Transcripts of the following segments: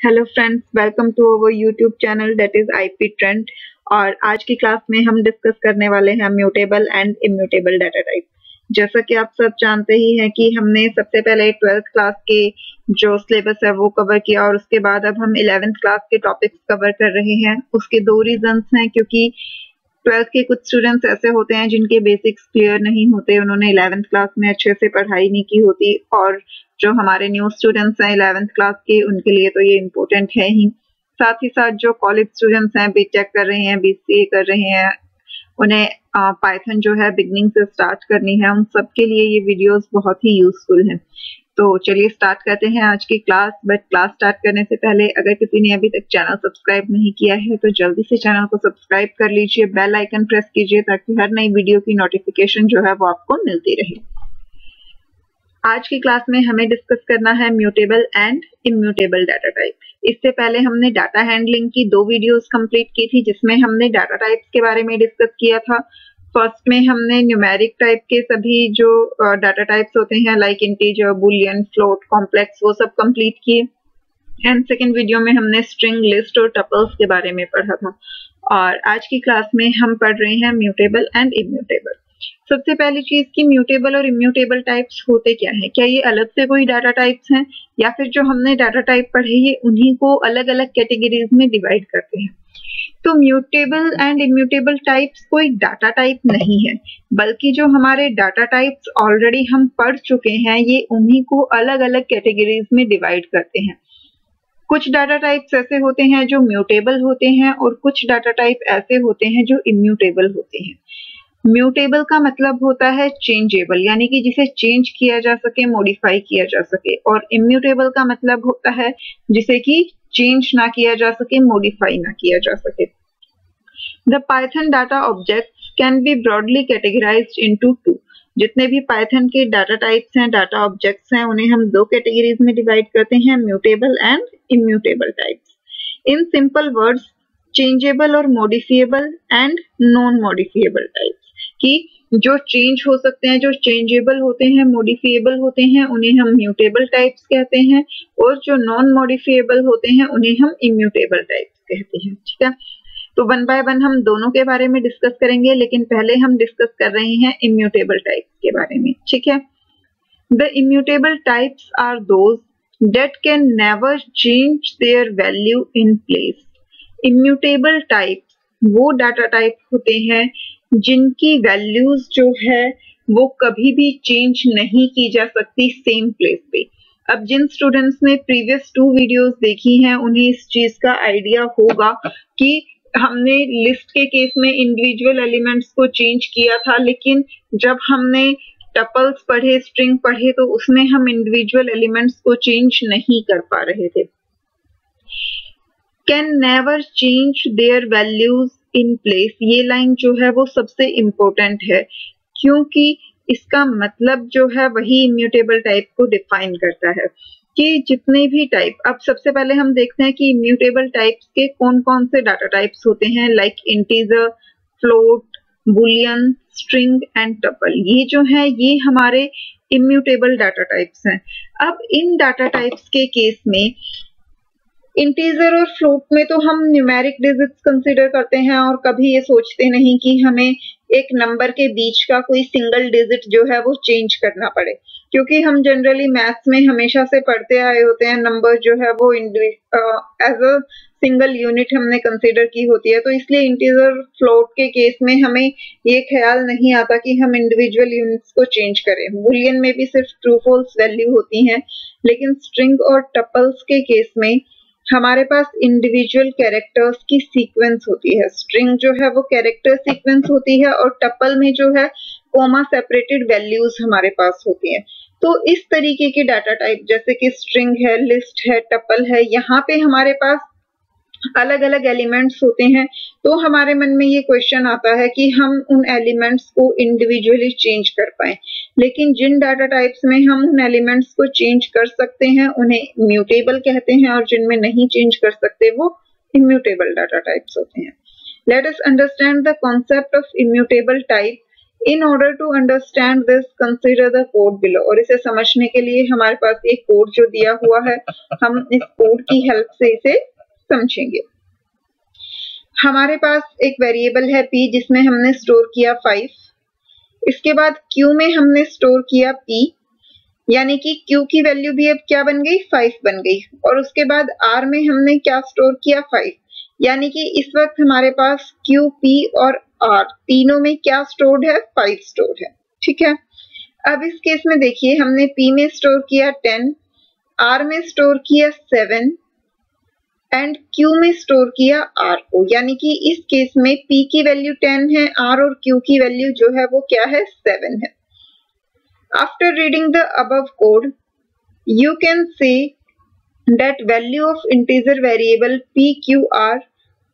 Hello friends, welcome to our YouTube channel that is IP trend. और आज की class में हम डिस्कस करने वाले हैं mutable and immutable data type. जैसा कि आप सब जानते ही हैं कि हमने सबसे पहले 12th क्लास के जो सिलेबस है वो कवर किया और उसके बाद अब हम 11th क्लास के टॉपिक्स कवर कर रहे हैं। उसके दो रीजंस हैं, क्योंकि 12th के कुछ स्टूडेंट्स ऐसे होते हैं जिनके बेसिक्स क्लियर नहीं होते, उन्होंने 11th क्लास में अच्छे से पढ़ाई नहीं की होती, और जो हमारे न्यू स्टूडेंट्स हैं 11th क्लास के, उनके लिए तो ये इम्पोर्टेंट है ही। साथ ही साथ जो कॉलेज स्टूडेंट्स हैं, बीटेक कर रहे हैं, बीसीए कर रहे हैं, उन्हें पाइथन जो है बिगनिंग से स्टार्ट करनी है, उन सब के लिए ये वीडियोस बहुत ही यूजफुल हैं। तो चलिए स्टार्ट करते हैं आज की क्लास। बट क्लास स्टार्ट करने से पहले अगर किसी ने अभी तक चैनल सब्सक्राइब नहीं किया है तो जल्दी से चैनल को सब्सक्राइब कर लीजिए, बेल आइकन प्रेस कीजिए ताकि हर नई वीडियो की नोटिफिकेशन जो है वो आपको मिलती रहे। आज की क्लास में हमें डिस्कस करना है mutable and immutable data type. इससे पहले हमने डाटा हैंडलिंग की 2 वीडियोस कंप्लीट की थी, जिसमें हमने डाटा टाइप्स के बारे में डिस्कस किया था। फर्स्ट में हमने न्यूमेरिक टाइप के सभी जो डाटा टाइप्स होते हैं like integer, Boolean, float, complex, वो सब कंप्लीट किए। एंड सेकेंड वीडियो में हमने स्ट्रिंग, लिस्ट और टपल्स के बारे में पढ़ा था। और आज की क्लास में हम पढ़ रहे हैं म्यूटेबल एंड इम्यूटेबल। सबसे पहली चीज कि म्यूटेबल और इम्यूटेबल टाइप्स होते क्या हैं? क्या ये अलग से कोई डाटा टाइप्स हैं, या फिर जो हमने डाटा टाइप पढ़े ये उन्हीं को अलग अलग कैटेगरीज में डिवाइड करते हैं? तो म्यूटेबल एंड इम्यूटेबल टाइप्स कोई डाटा टाइप नहीं है, बल्कि जो हमारे डाटा टाइप्स ऑलरेडी हम पढ़ चुके हैं ये उन्हीं को अलग अलग कैटेगरीज में डिवाइड करते हैं। कुछ डाटा टाइप्स ऐसे होते हैं जो म्यूटेबल होते हैं और कुछ डाटा टाइप ऐसे होते हैं जो इम्यूटेबल होते हैं। म्यूटेबल का मतलब होता है चेंजेबल, यानी कि जिसे चेंज किया जा सके, मॉडिफाई किया जा सके, और इम्यूटेबल का मतलब होता है जिसे कि चेंज ना किया जा सके, मॉडिफाई ना किया जा सके। The python data objects can be broadly categorized into 2। जितने भी पाइथन के डाटा टाइप्स हैं, डाटा ऑब्जेक्ट्स हैं, उन्हें हम 2 कैटेगरीज में डिवाइड करते हैं, mutable and immutable types. In simple words, changeable और modifiable and non modifiable types, कि जो चेंज हो सकते हैं, जो चेंजेबल होते हैं, मॉडिफिएबल होते हैं, उन्हें हम म्यूटेबल टाइप्स कहते हैं, और जो नॉन मॉडिफिएबल होते हैं उन्हें हम इम्यूटेबल टाइप्स कहते हैं। ठीक है, तो वन बाय वन हम दोनों के बारे में डिस्कस करेंगे, लेकिन पहले हम डिस्कस कर रहे हैं इम्यूटेबल टाइप्स के बारे में। ठीक है, the immutable types are those that can never change their value in place। Immutable types वो डाटा टाइप होते हैं जिनकी वैल्यूज जो है वो कभी भी चेंज नहीं की जा सकती सेम प्लेस पे। अब जिन स्टूडेंट्स ने प्रीवियस 2 वीडियोस देखी हैं उन्हें इस चीज का आइडिया होगा कि हमने लिस्ट के केस में इंडिविजुअल एलिमेंट्स को चेंज किया था, लेकिन जब हमने टपल्स पढ़े, स्ट्रिंग पढ़े, तो उसमें हम इंडिविजुअल एलिमेंट्स को चेंज नहीं कर पा रहे थे। Can never change their values in place, ये लाइन जो है वो सबसे इम्पोर्टेंट है, क्योंकि इसका मतलब जो है वही इम्यूटेबल टाइप को डिफाइन करता है कि जितने भी टाइप। अब सबसे पहले हम देखते हैं कि इम्यूटेबल टाइप्स के कौन कौन से डाटा टाइप्स होते हैं, like integer, float, Boolean, string and tuple. ये जो है ये हमारे इम्यूटेबल डाटा टाइप्स हैं। अब इन डाटा टाइप्स के केस में इंटीजर और फ्लोट में तो हम न्यूमेरिक डिजिट्स कंसीडर करते हैं और कभी ये सोचते नहीं कि हमें एक नंबर के बीच का कोई सिंगल डिजिट जो है वो चेंज करना पड़े, क्योंकि हम जनरली मैथ्स में हमेशा से पढ़ते आए होते हैं नंबर जो है वो एज अ सिंगल यूनिट हमने कंसीडर की होती है। तो इसलिए इंटीजर, फ्लोट के केस में हमें ये ख्याल नहीं आता कि हम इंडिविजुअल यूनिट्स को चेंज करें। बुलियन में भी सिर्फ ट्रू फॉल्स वैल्यू होती हैं, लेकिन स्ट्रिंग और टपल्स के केस में हमारे पास इंडिविजुअल कैरेक्टर्स की सीक्वेंस होती है। स्ट्रिंग जो है वो कैरेक्टर सीक्वेंस होती है और टपल में जो है कोमा सेपरेटेड वैल्यूज हमारे पास होती हैं। तो इस तरीके के डाटा टाइप जैसे कि स्ट्रिंग है, लिस्ट है, टपल है, यहाँ पे हमारे पास अलग अलग एलिमेंट्स होते हैं। तो हमारे मन में ये क्वेश्चन आता है कि हम उन एलिमेंट्स को इंडिविजुअली चेंज कर पाए, लेकिन जिन डाटा टाइप्स में हम उन एलिमेंट्स को चेंज कर सकते हैं उन्हें म्यूटेबल कहते हैं, और जिनमें नहीं चेंज कर सकते वो इम्यूटेबल डाटा टाइप्स होते हैं। Let us understand the concept of immutable type in order to understand this consider the code below, और इसे समझने के लिए हमारे पास एक कोड जो दिया हुआ है, हम इस कोड की हेल्प से इसे समझेंगे। हमारे पास एक वेरिएबल है p जिसमें हमने स्टोर किया 5, इसके बाद q में हमने स्टोर किया p, यानी कि q की वैल्यू भी अब क्या बन गई, 5 बन गई, और उसके बाद r में हमने क्या स्टोर किया, 5, यानी कि इस वक्त हमारे पास q, p और r तीनों में क्या स्टोर्ड है, 5 स्टोर्ड है। ठीक है, अब इस केस में देखिए हमने p में स्टोर किया 10, r में स्टोर किया 7 एंड q में स्टोर किया r को, यानी कि इस केस में p की वैल्यू 10 है, r और q की वैल्यू जो है वो क्या है, 7 है। After reading the above code, you can say that value of integer variable p, q, r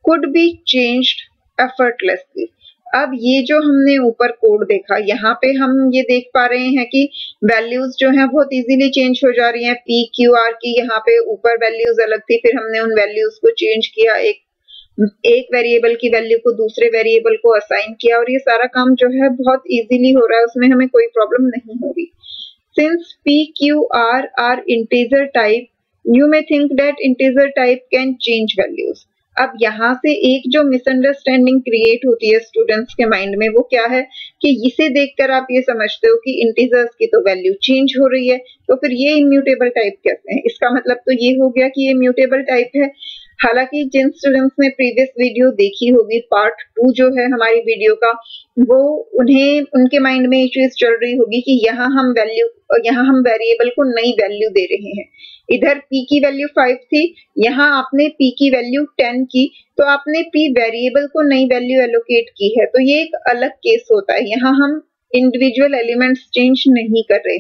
could be changed effortlessly. अब ये जो हमने ऊपर कोड देखा, यहाँ पे हम ये देख पा रहे हैं कि वैल्यूज जो हैं बहुत इजीली चेंज हो जा रही हैं। p, q, r की यहाँ पे ऊपर वैल्यूज अलग थी, फिर हमने उन वैल्यूज को चेंज किया, एक वेरिएबल की वैल्यू को दूसरे वेरिएबल को असाइन किया, और ये सारा काम जो है बहुत इजीली हो रहा है, उसमें हमें कोई प्रॉब्लम नहीं हो रही। Since p, q, r are integer type, you may think that integer type can change values. अब यहाँ से एक जो मिसअंडरस्टैंडिंग क्रिएट होती है स्टूडेंट्स के माइंड में, वो क्या है कि इसे देखकर आप ये समझते हो कि इंटीजर्स की तो वैल्यू चेंज हो रही है, तो फिर ये इम्यूटेबल टाइप कहते हैं। इसका मतलब तो ये हो गया कि ये इम्यूटेबल टाइप है। हालांकि जिन स्टूडेंट्स ने प्रीवियस वीडियो देखी होगी, पार्ट 2 जो है हमारी वीडियो का, वो उनके माइंड में ये चीज चल रही होगी कि यहाँ हम वेरिएबल को नई वैल्यू दे रहे हैं। इधर p की वैल्यू 5 थी, यहाँ आपने p की वैल्यू 10 की, तो आपने p वेरिएबल को नई वैल्यू एलोकेट की है, तो ये एक अलग केस होता है। यहाँ हम इंडिविजुअल एलिमेंट्स चेंज नहीं कर रहे।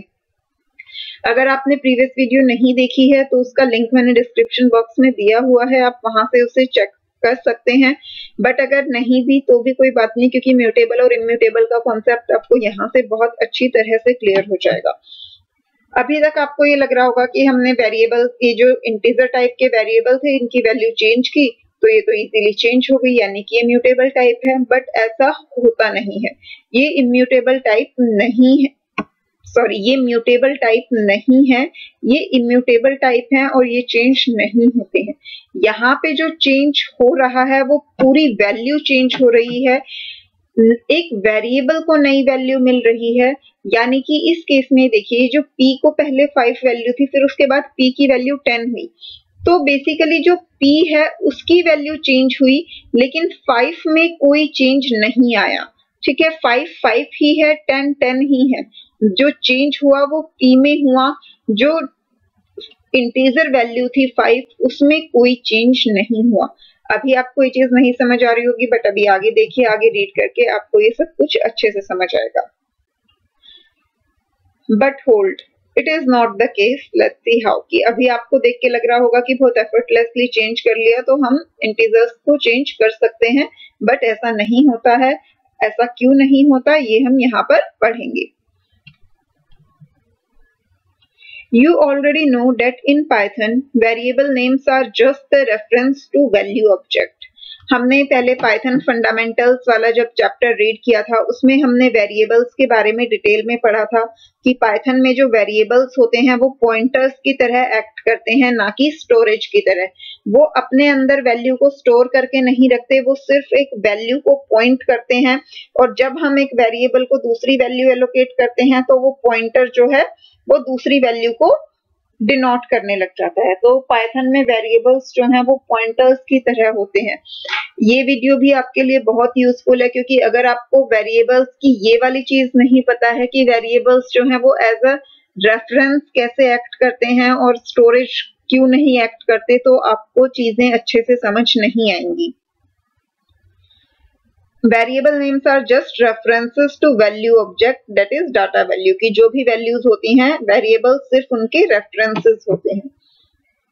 अगर आपने प्रीवियस वीडियो नहीं देखी है तो उसका लिंक मैंने डिस्क्रिप्शन बॉक्स में दिया हुआ है, आप वहां से उसे चेक कर सकते हैं। बट अगर नहीं भी तो भी कोई बात नहीं, क्योंकि म्यूटेबल और इम्यूटेबल का कॉन्सेप्ट आपको यहाँ से बहुत अच्छी तरह से क्लियर हो जाएगा। अभी तक आपको ये लग रहा होगा कि हमने वेरिएबल, ये जो इंटीजर टाइप के वेरिएबल थे, इनकी वैल्यू चेंज की तो ये तो इजीली चेंज हो गई, यानी कि इम्यूटेबल टाइप है। बट ऐसा होता नहीं है, ये इम्यूटेबल टाइप नहीं है, सॉरी, ये म्यूटेबल टाइप नहीं है, ये इम्यूटेबल टाइप है और ये चेंज नहीं होते हैं। यहाँ पे जो चेंज हो रहा है वो पूरी वैल्यू चेंज हो रही है, एक वेरिएबल को नई वैल्यू मिल रही है। यानी कि इस केस में देखिए, जो p को पहले 5 वैल्यू थी, फिर उसके बाद p की वैल्यू 10 हुई, तो बेसिकली जो p है उसकी वैल्यू चेंज हुई, लेकिन 5 में कोई चेंज नहीं आया। ठीक है, 5 5 ही है, 10 10 ही है। जो चेंज हुआ वो p में हुआ, जो इंटीजर वैल्यू थी 5 उसमें कोई चेंज नहीं हुआ। अभी आपको ये चीज नहीं समझ आ रही होगी, बट अभी आगे देखिए, आगे रीड करके आपको ये सब कुछ अच्छे से समझ आएगा। But hold, it is not the case, let's see how. कि अभी आपको देख के लग रहा होगा कि बहुत एफर्टलेसली चेंज कर लिया तो हम इंटीजर्स को चेंज कर सकते हैं, बट ऐसा नहीं होता है। ऐसा क्यों नहीं होता, ये हम यहाँ पर पढ़ेंगे। You already know that in Python, variable names are just the reference to value object. हमने पहले Python फंडामेंटल्स वाला जब चैप्टर रीड किया था, उसमें हमने वेरिएबल्स के बारे में डिटेल में पढ़ा था कि Python में जो वेरिएबल्स होते हैं वो पॉइंटर्स की तरह एक्ट करते हैं, ना कि स्टोरेज की तरह। वो अपने अंदर वैल्यू को स्टोर करके नहीं रखते, वो सिर्फ एक वैल्यू को पॉइंट करते हैं, और जब हम एक वेरिएबल को दूसरी वैल्यू एलोकेट करते हैं तो वो पॉइंटर जो है वो दूसरी वैल्यू को डिनोट करने लग जाता है। तो पाइथन में वेरिएबल्स जो हैं वो पॉइंटर्स की तरह होते हैं। ये वीडियो भी आपके लिए बहुत यूजफुल है, क्योंकि अगर आपको वेरिएबल्स की ये वाली चीज नहीं पता है कि वेरिएबल्स जो हैं वो एज अ रेफरेंस कैसे एक्ट करते हैं और स्टोरेज क्यों नहीं एक्ट करते, तो आपको चीजें अच्छे से समझ नहीं आएंगी। Variable names are just references to value object, that is data value की जो भी वैल्यूज होती हैं, वेरिएबल सिर्फ उनके रेफरेंसेस होते हैं।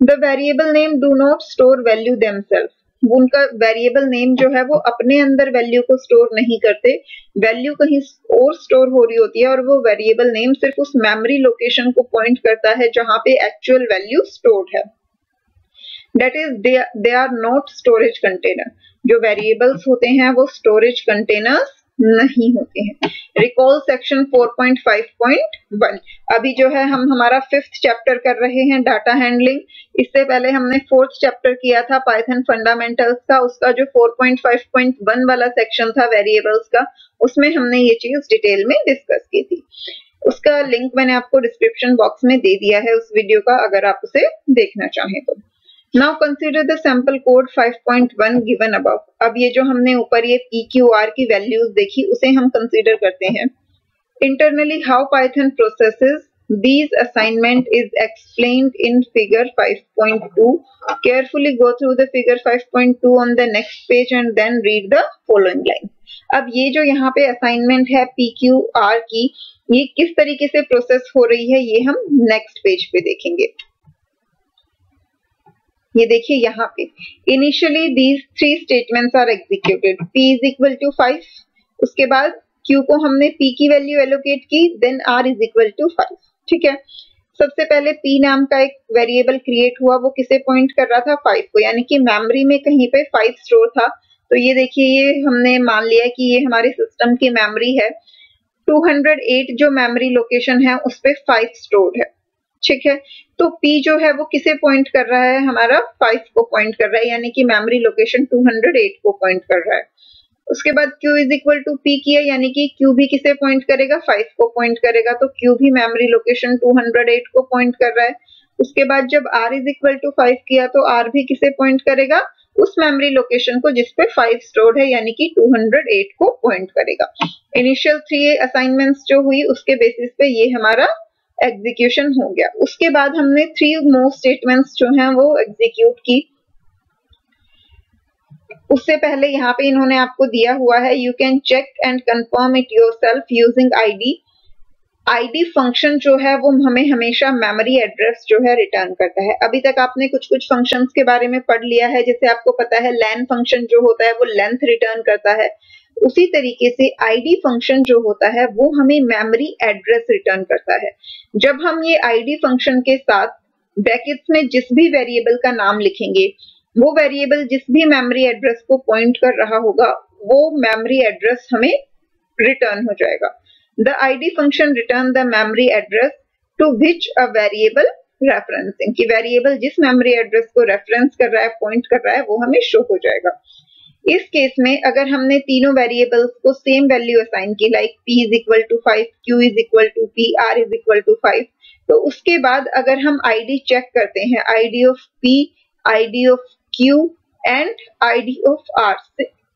The variable name do not store value themselves, उनका वेरिएबल नेम जो है वो अपने अंदर वैल्यू को स्टोर नहीं करते, वैल्यू कहीं और स्टोर हो रही होती है, और वो वेरिएबल नेम सिर्फ उस मेमोरी लोकेशन को पॉइंट करता है जहां पे एक्चुअल वैल्यू स्टोर्ड है। That is they are not storage container, जो वेरिएबल्स होते हैं वो स्टोरेज कंटेनर्स नहीं होते हैं। Recall section 4.5.1। अभी जो है हम हमारा 5th चैप्टर कर रहे हैं डाटा हैंडलिंग। इससे पहले हमने 4th चैप्टर किया था पाइथन फंडामेंटल्स का। उसका जो 4.5.1 वाला सेक्शन था वेरिएबल्स का, उसमें हमने ये चीज डिटेल में डिस्कस की थी। उसका लिंक मैंने आपको डिस्क्रिप्शन बॉक्स में दे दिया है उस वीडियो का, अगर आप उसे देखना चाहें तो। Now consider the sample code 5.1 given above। अब ये जो हमने ऊपर ये P, Q, R की वैल्यूज देखी, उसे हम कंसीडर करते हैं। Internally how Python processes these assignment is explained in figure 5.2। Carefully go through the figure 5.2 on the next page and then read the following line। अब ये जो यहाँ पे असाइनमेंट है P, Q, R की, ये किस तरीके से प्रोसेस हो रही है ये हम नेक्स्ट पेज पे देखेंगे। ये देखिए यहाँ पे initially these 3 statements are executed. P is equal to 5, उसके बाद Q को हमने P की वैल्यू एलोकेट की, then R is equal to 5। ठीक है, सबसे पहले P नाम का एक वेरिएबल क्रिएट हुआ, वो किसे पॉइंट कर रहा था? 5 को, यानी कि मेमोरी में कहीं पे 5 स्टोर था। तो ये देखिए ये हमने मान लिया कि ये हमारे सिस्टम की मेमोरी है। 208 जो मेमोरी लोकेशन है उस पे 5 स्टोर्ड है। ठीक है, तो P जो है वो किसे पॉइंट कर रहा है? हमारा 5 को पॉइंट कर रहा है, यानी कि मेमोरी लोकेशन 208 को पॉइंट कर रहा है। उसके बाद Q is equal to P किया, यानी कि Q भी किसे पॉइंट करेगा? 5 को पॉइंट करेगा, तो Q भी मेमोरी लोकेशन 208 को पॉइंट कर रहा है। उसके बाद जब R इज इक्वल टू 5 किया तो R भी किसे पॉइंट करेगा? उस मेमोरी लोकेशन को जिसपे 5 स्टोर्ड है, यानी कि 208 को पॉइंट करेगा। इनिशियल 3 असाइनमेंट्स जो हुई उसके बेसिस पे ये हमारा एग्जीक्यूशन हो गया। उसके बाद हमने 3 मोर स्टेटमेंट्स जो हैं वो एग्जीक्यूट की। उससे पहले यहाँ पे इन्होंने आपको दिया हुआ है, you can check and confirm it yourself using ID. ID function जो है वो हमें हमेशा मेमोरी एड्रेस जो है रिटर्न करता है। अभी तक आपने कुछ कुछ फंक्शंस के बारे में पढ़ लिया है, जैसे आपको पता है लेन फंक्शन जो होता है वो लेंथ रिटर्न करता है। उसी तरीके से आईडी फंक्शन जो होता है वो हमें मेमोरी एड्रेस रिटर्न करता है। जब हम ये आईडी फंक्शन के साथ ब्रैकेट्स में जिस भी वेरिएबल का नाम लिखेंगे, वो वेरिएबल जिस भी मेमोरी एड्रेस को पॉइंट कर रहा होगा वो मेमोरी एड्रेस हमें रिटर्न हो जाएगा। The ID function return the memory address to which a variable referencing, कि वेरिएबल जिस मेमोरी एड्रेस को रेफरेंस कर रहा है, पॉइंट कर रहा है, वो हमें शो हो जाएगा। इस केस में अगर हमने तीनों वेरिएबल्स को सेम वैल्यू असाइन की, like P is equal to 5, Q is equal to P, R is equal to 5, तो उसके बाद अगर हम आईडी चेक करते हैं, ID of P, ID of Q and ID of R,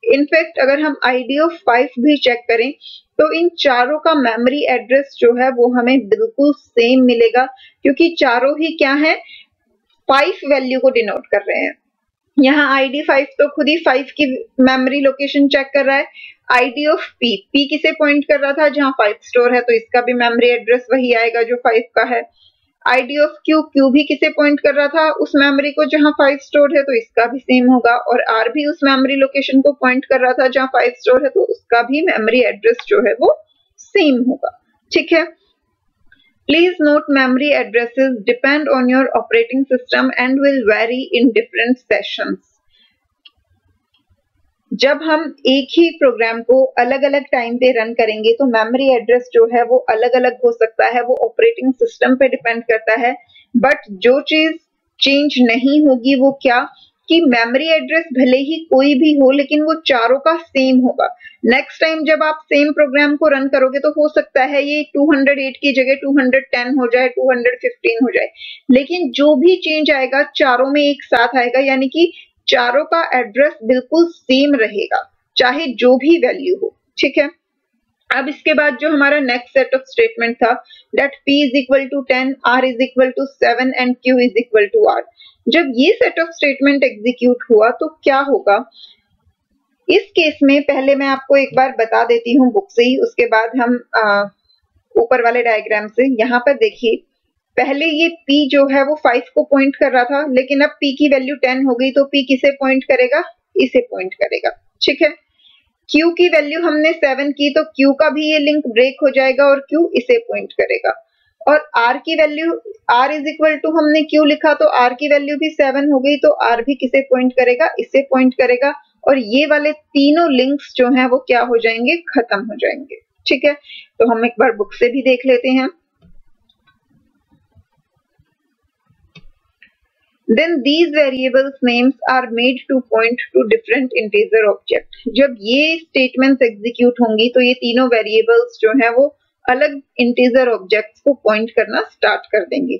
in fact अगर हम आईडी ऑफ 5 भी चेक करें तो इन चारों का मेमोरी एड्रेस जो है वो हमें बिल्कुल सेम मिलेगा, क्योंकि चारों ही क्या है? 5 वैल्यू को डिनोट कर रहे हैं। यहाँ आईडी 5 तो खुद ही 5 की मेमोरी लोकेशन चेक कर रहा है। आईडी ऑफ P, P किसे पॉइंट कर रहा था? जहाँ 5 स्टोर है, तो इसका भी मेमोरी एड्रेस वही आएगा जो 5 का है। आईडी ऑफ Q, Q भी किसे पॉइंट कर रहा था? उस मेमोरी को जहाँ 5 स्टोर है, तो इसका भी सेम होगा। और R भी उस मेमोरी लोकेशन को पॉइंट कर रहा था जहाँ 5 स्टोर है, तो उसका भी मेमोरी एड्रेस जो है वो सेम होगा। ठीक है, Please note memory addresses depend on your operating system and will vary in different sessions। जब हम एक ही प्रोग्राम को अलग अलग टाइम पे रन करेंगे तो मेमोरी एड्रेस जो है वो अलग अलग हो सकता है, वो ऑपरेटिंग सिस्टम पे डिपेंड करता है। बट जो चीज चेंज नहीं होगी वो क्या, कि मेमोरी एड्रेस भले ही कोई भी हो लेकिन वो चारों का सेम होगा। नेक्स्ट टाइम जब आप सेम प्रोग्राम को रन करोगे तो हो सकता है ये 208 की जगह 210 हो जाए, 215 हो जाए, लेकिन जो भी चेंज आएगा चारों में एक साथ आएगा, यानी कि चारों का एड्रेस बिल्कुल सेम रहेगा चाहे जो भी वैल्यू हो। ठीक है, अब इसके बाद जो हमारा नेक्स्ट सेट ऑफ स्टेटमेंट था, that P is equal to 10, R is equal to 7 and Q is equal to R। जब ये सेट ऑफ स्टेटमेंट एग्जीक्यूट हुआ तो क्या होगा? इस केस में पहले मैं आपको एक बार बता देती हूँ बुक से ही, उसके बाद हम ऊपर वाले डायग्राम से। यहाँ पर देखिए, पहले ये P जो है वो 5 को पॉइंट कर रहा था, लेकिन अब P की वैल्यू 10 हो गई तो P किसे पॉइंट करेगा? इसे पॉइंट करेगा। ठीक है, Q की वैल्यू हमने 7 की तो Q का भी ये लिंक ब्रेक हो जाएगा और Q इसे पॉइंट करेगा। और R की वैल्यू, R इज इक्वल टू हमने Q लिखा तो R की वैल्यू भी 7 हो गई तो R भी किसे पॉइंट करेगा? इसे पॉइंट करेगा। और ये वाले तीनों लिंक्स जो हैं वो क्या हो जाएंगे, खत्म हो जाएंगे। ठीक है, तो हम एक बार बुक से भी देख लेते हैं। Then these variables names are made to point to different integer object। जब ये statements execute होंगी तो ये तीनों variables जो है वो अलग integer objects को point करना start कर देंगे।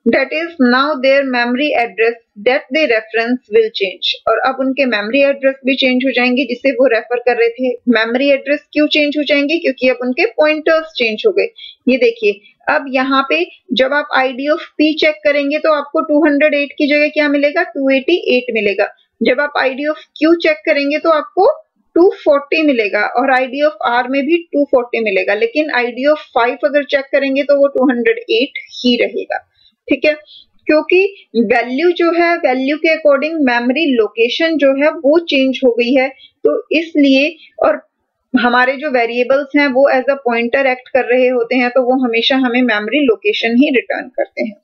That is now their memory address that they reference will change। और अब उनके memory address भी change हो जाएंगे जिसे वो refer कर रहे थे। memory address क्यों change हो जाएंगे, क्योंकि अब उनके pointers change हो गए। ये देखिए, अब यहाँ पे जब आप id of p चेक करेंगे तो आपको 208 की जगह क्या मिलेगा, 288 मिलेगा। जब आप id of q चेक करेंगे तो आपको 240 मिलेगा और id of r में भी 240 मिलेगा, लेकिन id of 5 अगर चेक करेंगे तो वो 208 ही रहेगा। ठीक है, क्योंकि वैल्यू जो है, वैल्यू के अकॉर्डिंग मेमोरी लोकेशन जो है वो चेंज हो गई है, तो इसलिए, और हमारे जो वेरिएबल्स हैं वो एज अ पॉइंटर एक्ट कर रहे होते हैं, तो वो हमेशा हमें मेमोरी लोकेशन ही रिटर्न करते हैं।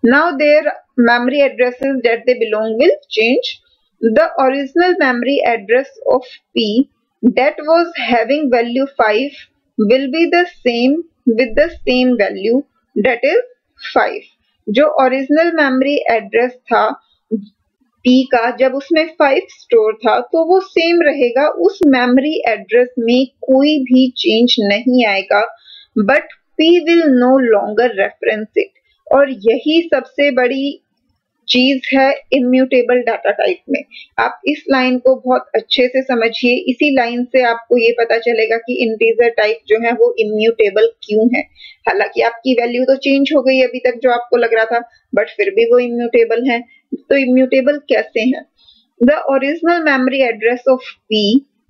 Now there memory addresses that they belong will change. The original memory address of p that was having value 5 will be the same with the same value, that is 5। जो original memory address था p का, जब उसमें 5 store था तो वो same रहेगा, उस मेमोरी एड्रेस में कोई भी चेंज नहीं आएगा, but p will no longer reference it. और यही सबसे बड़ी चीज है इम्यूटेबल डाटा टाइप में। आप इस लाइन को बहुत अच्छे से समझिए, इसी लाइन से आपको ये पता चलेगा कि इंटीजर टाइप जो है वो इम्यूटेबल क्यों है। हालांकि आपकी वैल्यू तो चेंज हो गई अभी तक जो आपको लग रहा था, बट फिर भी वो इम्यूटेबल है। तो इम्यूटेबल कैसे है? The original memory address of p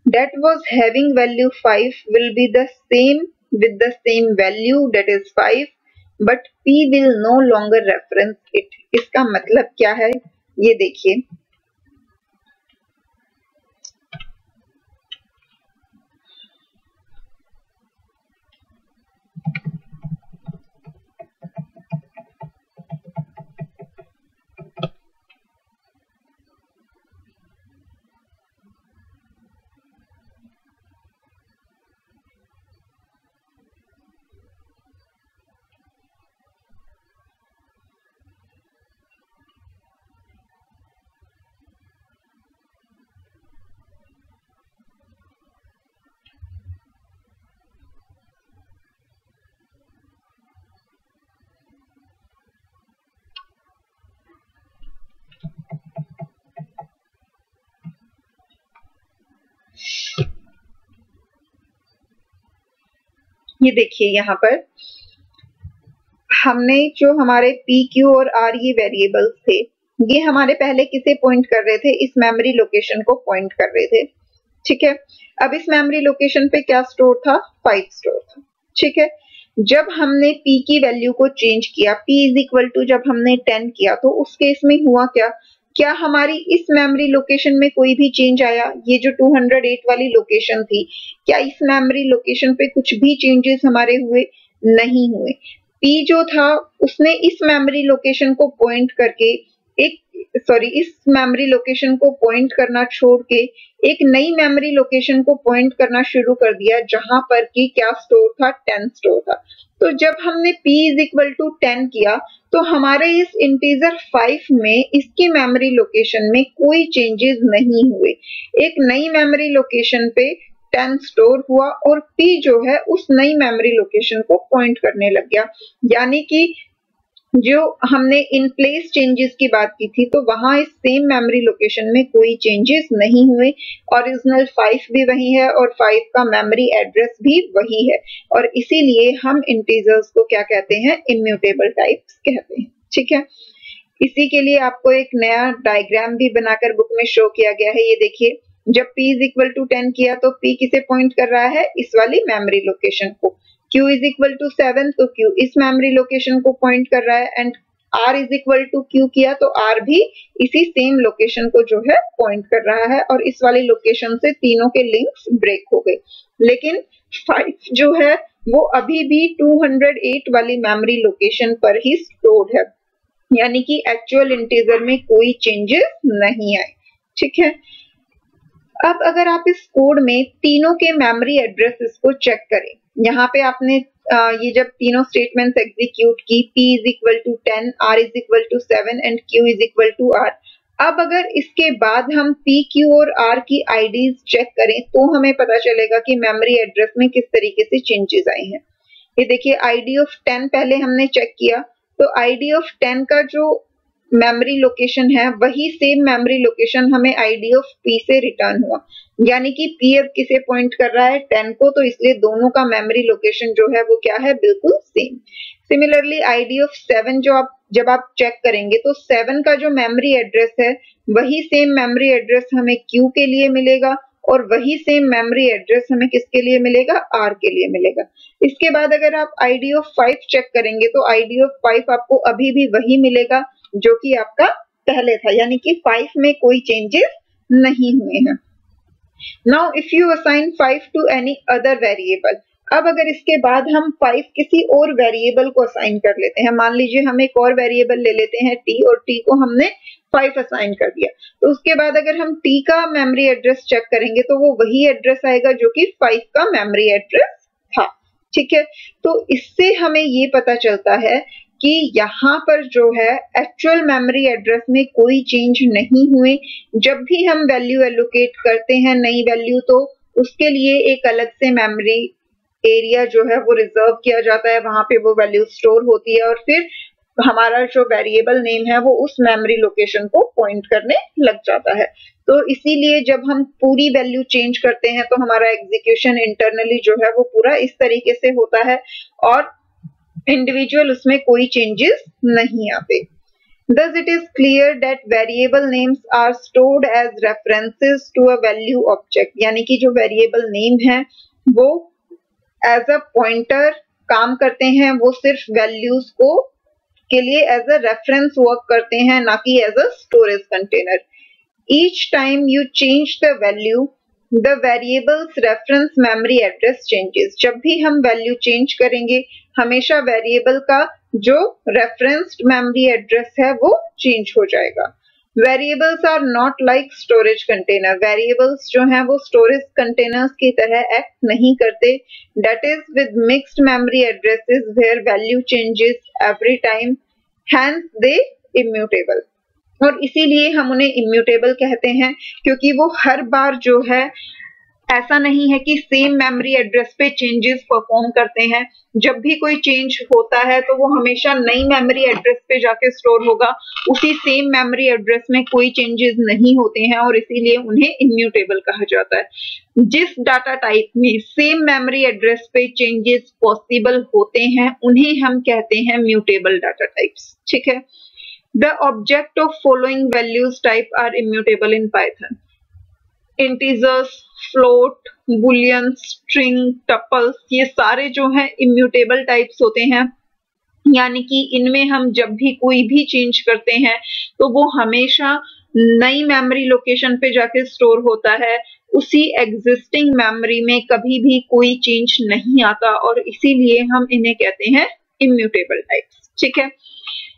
that was having value 5 will be the same with the same value, that is 5, but p will no longer reference it। इसका मतलब क्या है, ये देखिए, ये देखिए यहाँ पर हमने जो हमारे p, q और r ये वेरिएबल्स थे, ये हमारे पहले किसे पॉइंट कर रहे थे, इस मेमोरी लोकेशन को पॉइंट कर रहे थे। ठीक है, अब इस मेमोरी लोकेशन पे क्या स्टोर था, 5 स्टोर था। ठीक है, जब हमने p की वैल्यू को चेंज किया, p इज इक्वल टू जब हमने 10 किया, तो उस केस में हुआ क्या हमारी इस मेमोरी लोकेशन में कोई भी चेंज आया? ये जो 208 वाली लोकेशन थी, क्या इस मेमोरी लोकेशन पे कुछ भी चेंजेस हमारे हुए? नहीं हुए। p जो था उसने इस मेमोरी लोकेशन को पॉइंट करके इस मेमोरी लोकेशन को पॉइंट करना छोड़ के एक नई मेमोरी लोकेशन को पॉइंट करना शुरू कर दिया, जहां पर कि क्या स्टोर था, 10 स्टोर था। तो जब हमने p इज इक्वल टू 10 किया, तो हमारे इस इंटीजर 5 में इसकी मेमोरी लोकेशन में कोई चेंजेस नहीं हुए। एक नई मेमोरी लोकेशन पे 10 स्टोर हुआ और p जो है उस नई मेमोरी लोकेशन को पॉइंट करने लग गया। यानी कि जो हमने इन प्लेस चेंजेस की बात की थी, तो वहां इस सेम मेमोरी लोकेशन में कोई चेंजेस नहीं हुए। ओरिजिनल 5 भी वही है और 5 का मेमोरी एड्रेस भी वही है, और इसीलिए हम इंटीजर्स को क्या कहते हैं, इम्यूटेबल टाइप्स कहते हैं। ठीक है, इसी के लिए आपको एक नया डायग्राम भी बनाकर बुक में शो किया गया है। ये देखिए, जब p इज इक्वल टू 10 किया तो p किसे पॉइंट कर रहा है, इस वाली मेमोरी लोकेशन को। q इज इक्वल टू 7 तो q इस मेमोरी लोकेशन को पॉइंट कर रहा है, and r is equal to q किया तो r भी इसी सेम लोकेशन को जो है पॉइंट कर रहा है, और इस वाली लोकेशन से तीनों के लिंक्स ब्रेक हो गए। लेकिन 5 जो है वो अभी भी 208 वाली मेमोरी लोकेशन पर ही स्टोर्ड है, यानी कि एक्चुअल इंटीजर में कोई चेंजेस नहीं आए। ठीक है, अब अगर आप इस कोड में तीनों के मेमोरी एड्रेसेस को चेक करें, यहाँ पे आपने ये जब तीनों स्टेटमेंट्स एग्जीक्यूट की, p is equal to 10, r is equal to 7 and q is equal to r। अब अगर इसके बाद हम p, q और r की आईडीज चेक करें तो हमें पता चलेगा कि मेमोरी एड्रेस में किस तरीके से चेंजेस आए हैं। ये देखिए id ऑफ 10 पहले हमने चेक किया, तो id ऑफ 10 का जो मेमोरी लोकेशन है वही सेम मेमोरी लोकेशन हमें id ऑफ p से रिटर्न हुआ, यानी कि p अब किसे पॉइंट कर रहा है, 10 को, तो इसलिए दोनों का मेमोरी लोकेशन जो है वो क्या है, बिल्कुल सेम। सिमिलरली id ऑफ 7 जब आप चेक करेंगे तो 7 का जो मेमोरी एड्रेस है वही सेम मेमोरी एड्रेस हमें q के लिए मिलेगा और वही सेम मेमोरी एड्रेस हमें किसके लिए मिलेगा, r के लिए मिलेगा। इसके बाद अगर आप id ऑफ 5 चेक करेंगे तो id ऑफ 5 आपको अभी भी वही मिलेगा जो कि आपका पहले था, यानी कि 5 में कोई चेंजेस नहीं हुए हैं। Now if you assign 5 to any other variable, अब अगर इसके बाद हम 5 किसी और वेरिएबल को असाइन कर लेते हैं, मान लीजिए हम एक और वेरिएबल ले लेते हैं t और t को हमने 5 असाइन कर दिया, तो उसके बाद अगर हम t का मेमोरी एड्रेस चेक करेंगे तो वो वही एड्रेस आएगा जो कि 5 का मेमोरी एड्रेस था। ठीक है, तो इससे हमें ये पता चलता है कि यहाँ पर जो है एक्चुअल मेमोरी एड्रेस में कोई चेंज नहीं हुए। जब भी हम वैल्यू एलोकेट करते हैं नई वैल्यू, तो उसके लिए एक अलग से मेमोरी एरिया जो है वो रिजर्व किया जाता है, वहां पे वो वैल्यू स्टोर होती है और फिर हमारा जो वेरिएबल नेम है वो उस मेमोरी लोकेशन को पॉइंट करने लग जाता है। तो इसीलिए जब हम पूरी वैल्यू चेंज करते हैं तो हमारा एग्जीक्यूशन इंटरनली जो है वो पूरा इस तरीके से होता है और इंडिविजुअल उसमें कोई चेंजेस नहीं आते। Thus it is clear that variable names are stored as references to a value object, यानी कि जो वेरिएबल नेम है वो एज अ पॉइंटर काम करते हैं, वो सिर्फ वैल्यूज को के लिए एज अ रेफरेंस वर्क करते हैं, ना कि as a storage container. Each time you change the value, the variable's reference memory address changes। जब भी हम वैल्यू चेंज करेंगे हमेशा वेरिएबल का जो रेफरेंस्ड मेमोरी एड्रेस है वो चेंज हो जाएगा। Variables are not like storage container, variables जो हैं वो स्टोरेज कंटेनर्स की तरह एक्ट नहीं करते। That is with mixed memory addresses where value changes every time, hence they immutable. और इसीलिए हम उन्हें इम्यूटेबल कहते हैं क्योंकि वो हर बार जो है ऐसा नहीं है कि सेम मेमोरी एड्रेस पे चेंजेस परफॉर्म करते हैं। जब भी कोई चेंज होता है तो वो हमेशा नई मेमोरी एड्रेस पे जाके स्टोर होगा, उसी सेम मेमोरी एड्रेस में कोई चेंजेस नहीं होते हैं और इसीलिए उन्हें इम्यूटेबल कहा जाता है। जिस डाटा टाइप में सेम मेमोरी एड्रेस पे चेंजेस पॉसिबल होते हैं उन्हें हम कहते हैं म्यूटेबल डाटा टाइप्स। ठीक है, The object of following values type are immutable in Python. Integers, float, boolean, string, tuples, ये सारे जो हैं immutable types होते हैं, यानी कि इनमें हम जब भी कोई भी चेंज करते हैं तो वो हमेशा नई मेमोरी लोकेशन पे जाके स्टोर होता है, उसी एग्जिस्टिंग मेमोरी में कभी भी कोई चेंज नहीं आता और इसीलिए हम इन्हें कहते हैं इम्यूटेबल टाइप्स। ठीक है,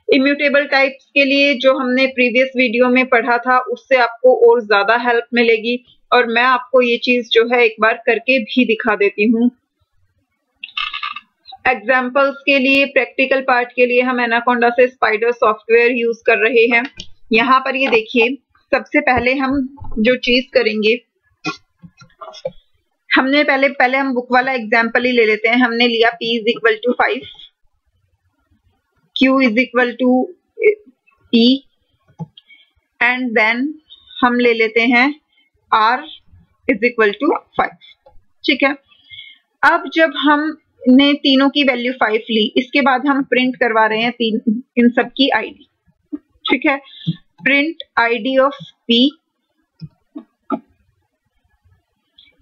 इम्यूटेबल टाइप्स के लिए जो हमने प्रीवियस वीडियो में पढ़ा था उससे आपको और ज्यादा हेल्प मिलेगी और मैं आपको ये चीज जो है एक बार करके भी दिखा देती हूँ। एग्जाम्पल्स के लिए, प्रैक्टिकल पार्ट के लिए हम एनाकोंडा से स्पाइडर सॉफ्टवेयर यूज कर रहे हैं। यहाँ पर ये देखिए, सबसे पहले हम जो चीज करेंगे, हमने पहले हम बुक वाला एग्जाम्पल ही ले लेते हैं। हमने लिया p is equal to 5, q is equal to e and then हम ले लेते हैं r इज इक्वल टू 5। ठीक है, अब जब हमने तीनों की वैल्यू 5 ली, इसके बाद हम प्रिंट करवा रहे हैं इन सब की आईडी। ठीक है, प्रिंट आईडी ऑफ p,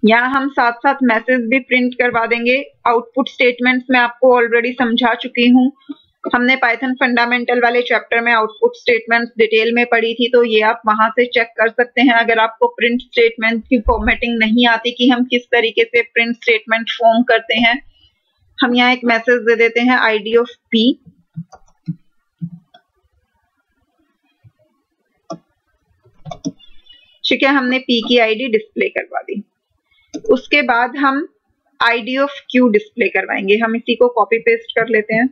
यहाँ हम साथ साथ मैसेज भी प्रिंट करवा देंगे। आउटपुट स्टेटमेंट्स मैं आपको ऑलरेडी समझा चुकी हूँ, हमने पाइथन फंडामेंटल वाले चैप्टर में आउटपुट स्टेटमेंट्स डिटेल में पढ़ी थी, तो ये आप वहां से चेक कर सकते हैं अगर आपको प्रिंट स्टेटमेंट की फॉर्मेटिंग नहीं आती कि हम किस तरीके से प्रिंट स्टेटमेंट फॉर्म करते हैं। हम यहाँ एक मैसेज दे देते हैं आईडी ऑफ p, ठीक है, हमने P की आईडी डिस्प्ले करवा दी। उसके बाद हम आईडी ऑफ Q डिस्प्ले करवाएंगे। हम इसी को कॉपी पेस्ट कर लेते हैं।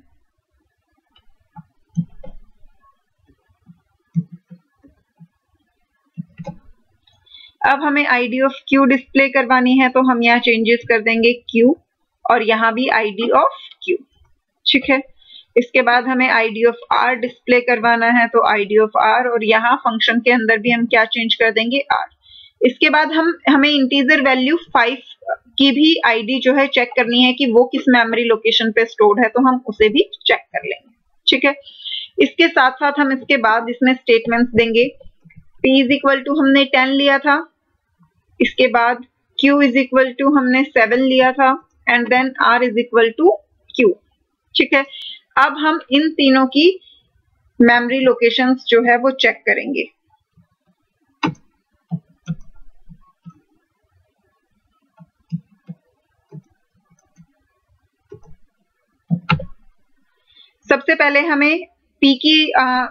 अब हमें आईडी ऑफ Q डिस्प्ले करवानी है, तो हम यहाँ चेंजेस कर देंगे Q और यहाँ भी आईडी ऑफ Q। ठीक है, इसके बाद हमें आईडी ऑफ R डिस्प्ले करवाना है, तो आईडी ऑफ R, और यहाँ फंक्शन के अंदर भी हम क्या चेंज कर देंगे, R। इसके बाद हमें इंटीजर वैल्यू 5 की भी आईडी जो है चेक करनी है कि वो किस मेमोरी लोकेशन पे स्टोर्ड है, तो हम उसे भी चेक कर लेंगे। ठीक है, इसके साथ साथ हम इसके बाद इसमें स्टेटमेंट्स देंगे। P इज इक्वल टू हमने 10 लिया था, इसके बाद Q इज इक्वल टू हमने 7 लिया था, and then R is equal to Q। ठीक है, अब हम इन तीनों की मेमोरी लोकेशंस जो है वो चेक करेंगे। सबसे पहले हमें P की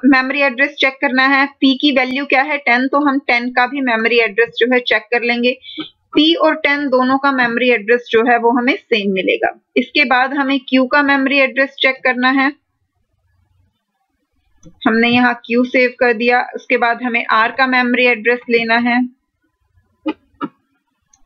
मेमोरी एड्रेस चेक करना है। P की वैल्यू क्या है, 10, तो हम 10 का भी मेमोरी एड्रेस जो है चेक कर लेंगे। P और 10 दोनों का मेमोरी एड्रेस जो है वो हमें सेम मिलेगा। इसके बाद हमें Q का मेमोरी एड्रेस चेक करना है। हमने यहाँ Q सेव कर दिया। उसके बाद हमें R का मेमोरी एड्रेस लेना है,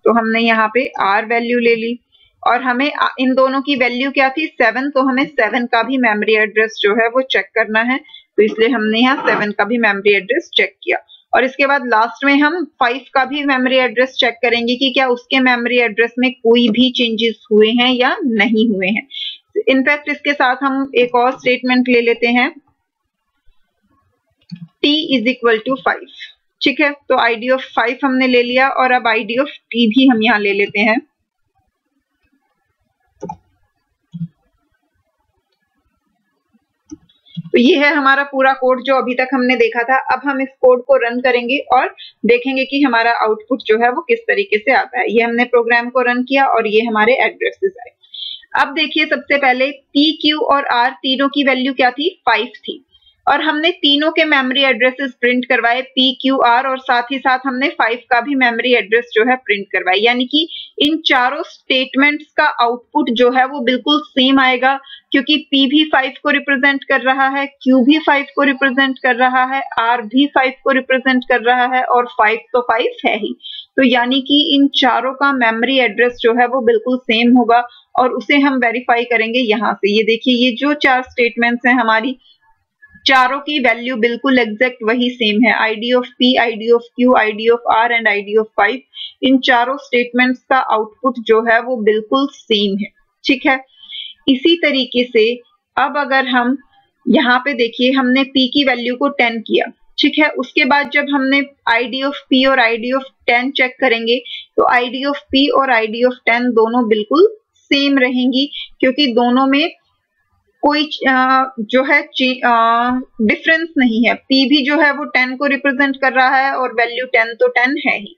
तो हमने यहाँ पे R वैल्यू ले ली, और हमें इन दोनों की वैल्यू क्या थी, 7, तो हमें 7 का भी मेमोरी एड्रेस जो है वो चेक करना है, तो इसलिए हमने यहाँ 7 का भी मेमोरी एड्रेस चेक किया। और इसके बाद लास्ट में हम 5 का भी मेमोरी एड्रेस चेक करेंगे कि क्या उसके मेमोरी एड्रेस में कोई भी चेंजेस हुए हैं या नहीं हुए हैं। इनफैक्ट इसके साथ हम एक और स्टेटमेंट ले लेते हैं, T इज इक्वल टू 5। ठीक है, तो आईडी ऑफ 5 हमने ले लिया, और अब आईडी ऑफ T भी हम यहाँ ले लेते हैं। तो ये है हमारा पूरा कोड जो अभी तक हमने देखा था। अब हम इस कोड को रन करेंगे और देखेंगे कि हमारा आउटपुट जो है वो किस तरीके से आता है। ये हमने प्रोग्राम को रन किया और ये हमारे एड्रेसेस आए। अब देखिए, सबसे पहले P, Q और R तीनों की वैल्यू क्या थी, 5 थी, और हमने तीनों के मेमोरी एड्रेसेस प्रिंट करवाए, P, Q, R, और साथ ही साथ हमने 5 का भी मेमोरी एड्रेस जो है प्रिंट करवाए। यानी कि इन चारों स्टेटमेंट्स का आउटपुट जो है वो बिल्कुल सेम आएगा, क्योंकि P भी 5 को रिप्रेजेंट कर रहा है, Q भी 5 को रिप्रेजेंट कर रहा है, R भी 5 को रिप्रेजेंट कर रहा है, और 5 तो 5 है ही। तो यानी कि इन चारों का मेमोरी एड्रेस जो है वो बिल्कुल सेम होगा, और उसे हम वेरीफाई करेंगे यहाँ से। ये देखिए, ये जो 4 स्टेटमेंट्स हैं हमारी, चारों की वैल्यू बिल्कुल एग्जैक्ट वही सेम है। ID of P, ID of Q, ID of R and ID of 5, इन चारों स्टेटमेंट्स का आउटपुट जो है वो बिल्कुल सेम है। ठीक है, इसी तरीके से अब अगर हम यहाँ पे देखिए, हमने P की वैल्यू को 10 किया। ठीक है, उसके बाद जब हमने आईडी ऑफ P और आईडी ऑफ 10 चेक करेंगे, तो आईडी ऑफ P और आईडी ऑफ 10 दोनों बिल्कुल सेम रहेंगी, क्योंकि दोनों में कोई जो है डिफरेंस नहीं है। P भी जो है वो 10 को रिप्रेजेंट कर रहा है, और वैल्यू 10 तो 10 है ही।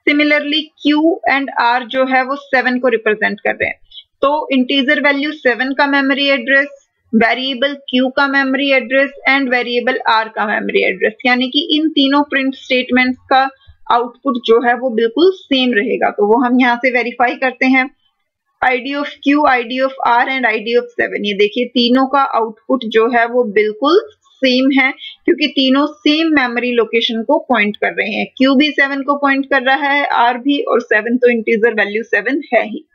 सिमिलरली Q एंड R जो है वो 7 को रिप्रेजेंट कर रहे हैं। तो इंटीजर वैल्यू 7 का मेमोरी एड्रेस, वेरिएबल Q का memory address and variable R का मेमोरी एड्रेस, यानी कि इन तीनों प्रिंट स्टेटमेंट्स का आउटपुट जो है वो बिल्कुल सेम रहेगा। तो वो हम यहाँ से वेरीफाई करते हैं। ID of Q, ID of R and ID of 7, ये देखिए तीनों का आउटपुट जो है वो बिल्कुल सेम है, क्योंकि तीनों सेम मेमोरी लोकेशन को पॉइंट कर रहे हैं। Q भी 7 को पॉइंट कर रहा है, R भी, और 7 तो इंटीजर वैल्यू 7 है ही।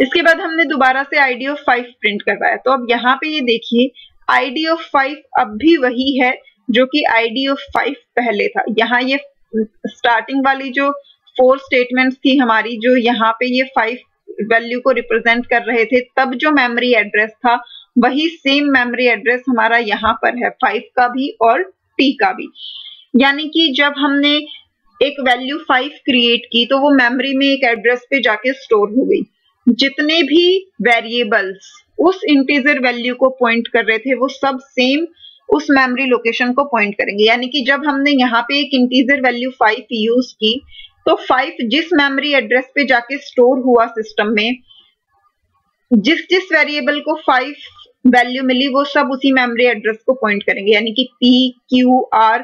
इसके बाद हमने दोबारा से आईडी ऑफ 5 प्रिंट करवाया। तो अब यहाँ पे ये देखिए, आईडी ऑफ 5 अब भी वही है जो कि आईडी ऑफ 5 पहले था। यहाँ ये स्टार्टिंग वाली जो 4 स्टेटमेंट्स थी हमारी, जो यहाँ पे ये 5 वैल्यू को रिप्रेजेंट कर रहे थे, तब जो मेमोरी एड्रेस था वही सेम मेमोरी एड्रेस हमारा यहाँ पर है, 5 का भी और T का भी। यानी कि जब हमने एक वैल्यू 5 क्रिएट की, तो वो मेमोरी में एक एड्रेस पे जाके स्टोर हो गई। जितने भी वेरिएबल्स उस इंटीजर वैल्यू को पॉइंट कर रहे थे, वो सब सेम उस मेमोरी लोकेशन को पॉइंट करेंगे। यानी कि जब हमने यहाँ पे एक इंटीजर वैल्यू 5 यूज की, तो 5 जिस मेमोरी एड्रेस पे जाके स्टोर हुआ सिस्टम में, जिस जिस वेरिएबल को 5 वैल्यू मिली, वो सब उसी मेमोरी एड्रेस को पॉइंट करेंगे। यानी कि P, Q, R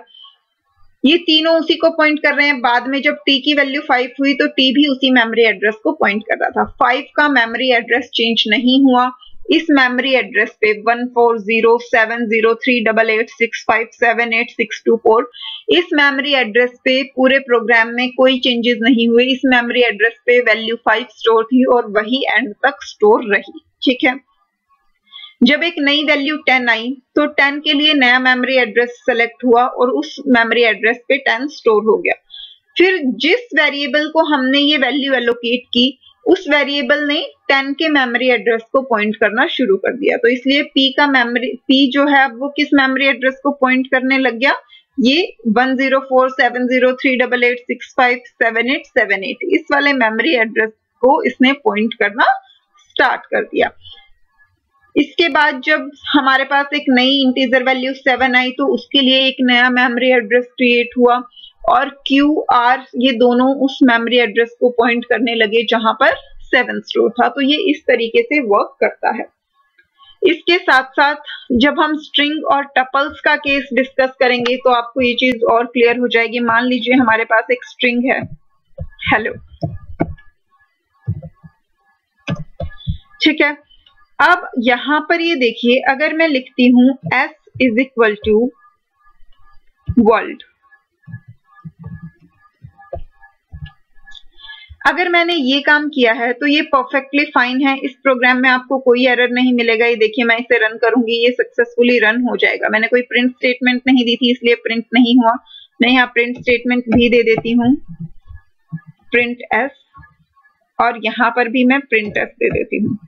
ये तीनों उसी को पॉइंट कर रहे हैं। बाद में जब t की वैल्यू 5 हुई तो t भी उसी मेमोरी एड्रेस को पॉइंट कर रहा था। 5 का मेमोरी एड्रेस चेंज नहीं हुआ। इस मेमोरी एड्रेस पे 140703886578624 इस मेमोरी एड्रेस पे पूरे प्रोग्राम में कोई चेंजेस नहीं हुए। इस मेमोरी एड्रेस पे वैल्यू 5 स्टोर थी और वही एंड तक स्टोर रही। ठीक है, जब एक नई वैल्यू 10 आई तो 10 के लिए नया मेमोरी एड्रेस सेलेक्ट हुआ और उस मेमोरी एड्रेस पे 10 स्टोर हो गया। फिर जिस वेरिएबल को हमने ये वैल्यू एलोकेट की उस वेरिएबल ने 10 के मेमोरी एड्रेस को पॉइंट करना शुरू कर दिया। तो इसलिए p जो है वो किस मेमोरी एड्रेस को पॉइंट करने लग गया, ये 1047038865787 इस वाले मेमोरी एड्रेस को इसने पॉइंट करना स्टार्ट कर दिया। इसके बाद जब हमारे पास एक नई इंटीजर वैल्यू 7 आई तो उसके लिए एक नया मेमोरी एड्रेस क्रिएट हुआ और Q R ये दोनों उस मेमोरी एड्रेस को पॉइंट करने लगे जहां पर 7 स्टोर था। तो ये इस तरीके से वर्क करता है। इसके साथ साथ जब हम स्ट्रिंग और टपल्स का केस डिस्कस करेंगे तो आपको ये चीज और क्लियर हो जाएगी। मान लीजिए हमारे पास एक स्ट्रिंग है हेलो, ठीक है। अब यहां पर ये देखिए, अगर मैं लिखती हूं s is equal to world, अगर मैंने ये काम किया है तो ये परफेक्टली फाइन है। इस प्रोग्राम में आपको कोई एरर नहीं मिलेगा। ये देखिए, मैं इसे रन करूंगी, ये सक्सेसफुली रन हो जाएगा। मैंने कोई प्रिंट स्टेटमेंट नहीं दी थी इसलिए प्रिंट नहीं हुआ। मैं यहाँ प्रिंट स्टेटमेंट भी दे देती हूँ, प्रिंट s, और यहाँ पर भी मैं प्रिंट s दे देती हूँ।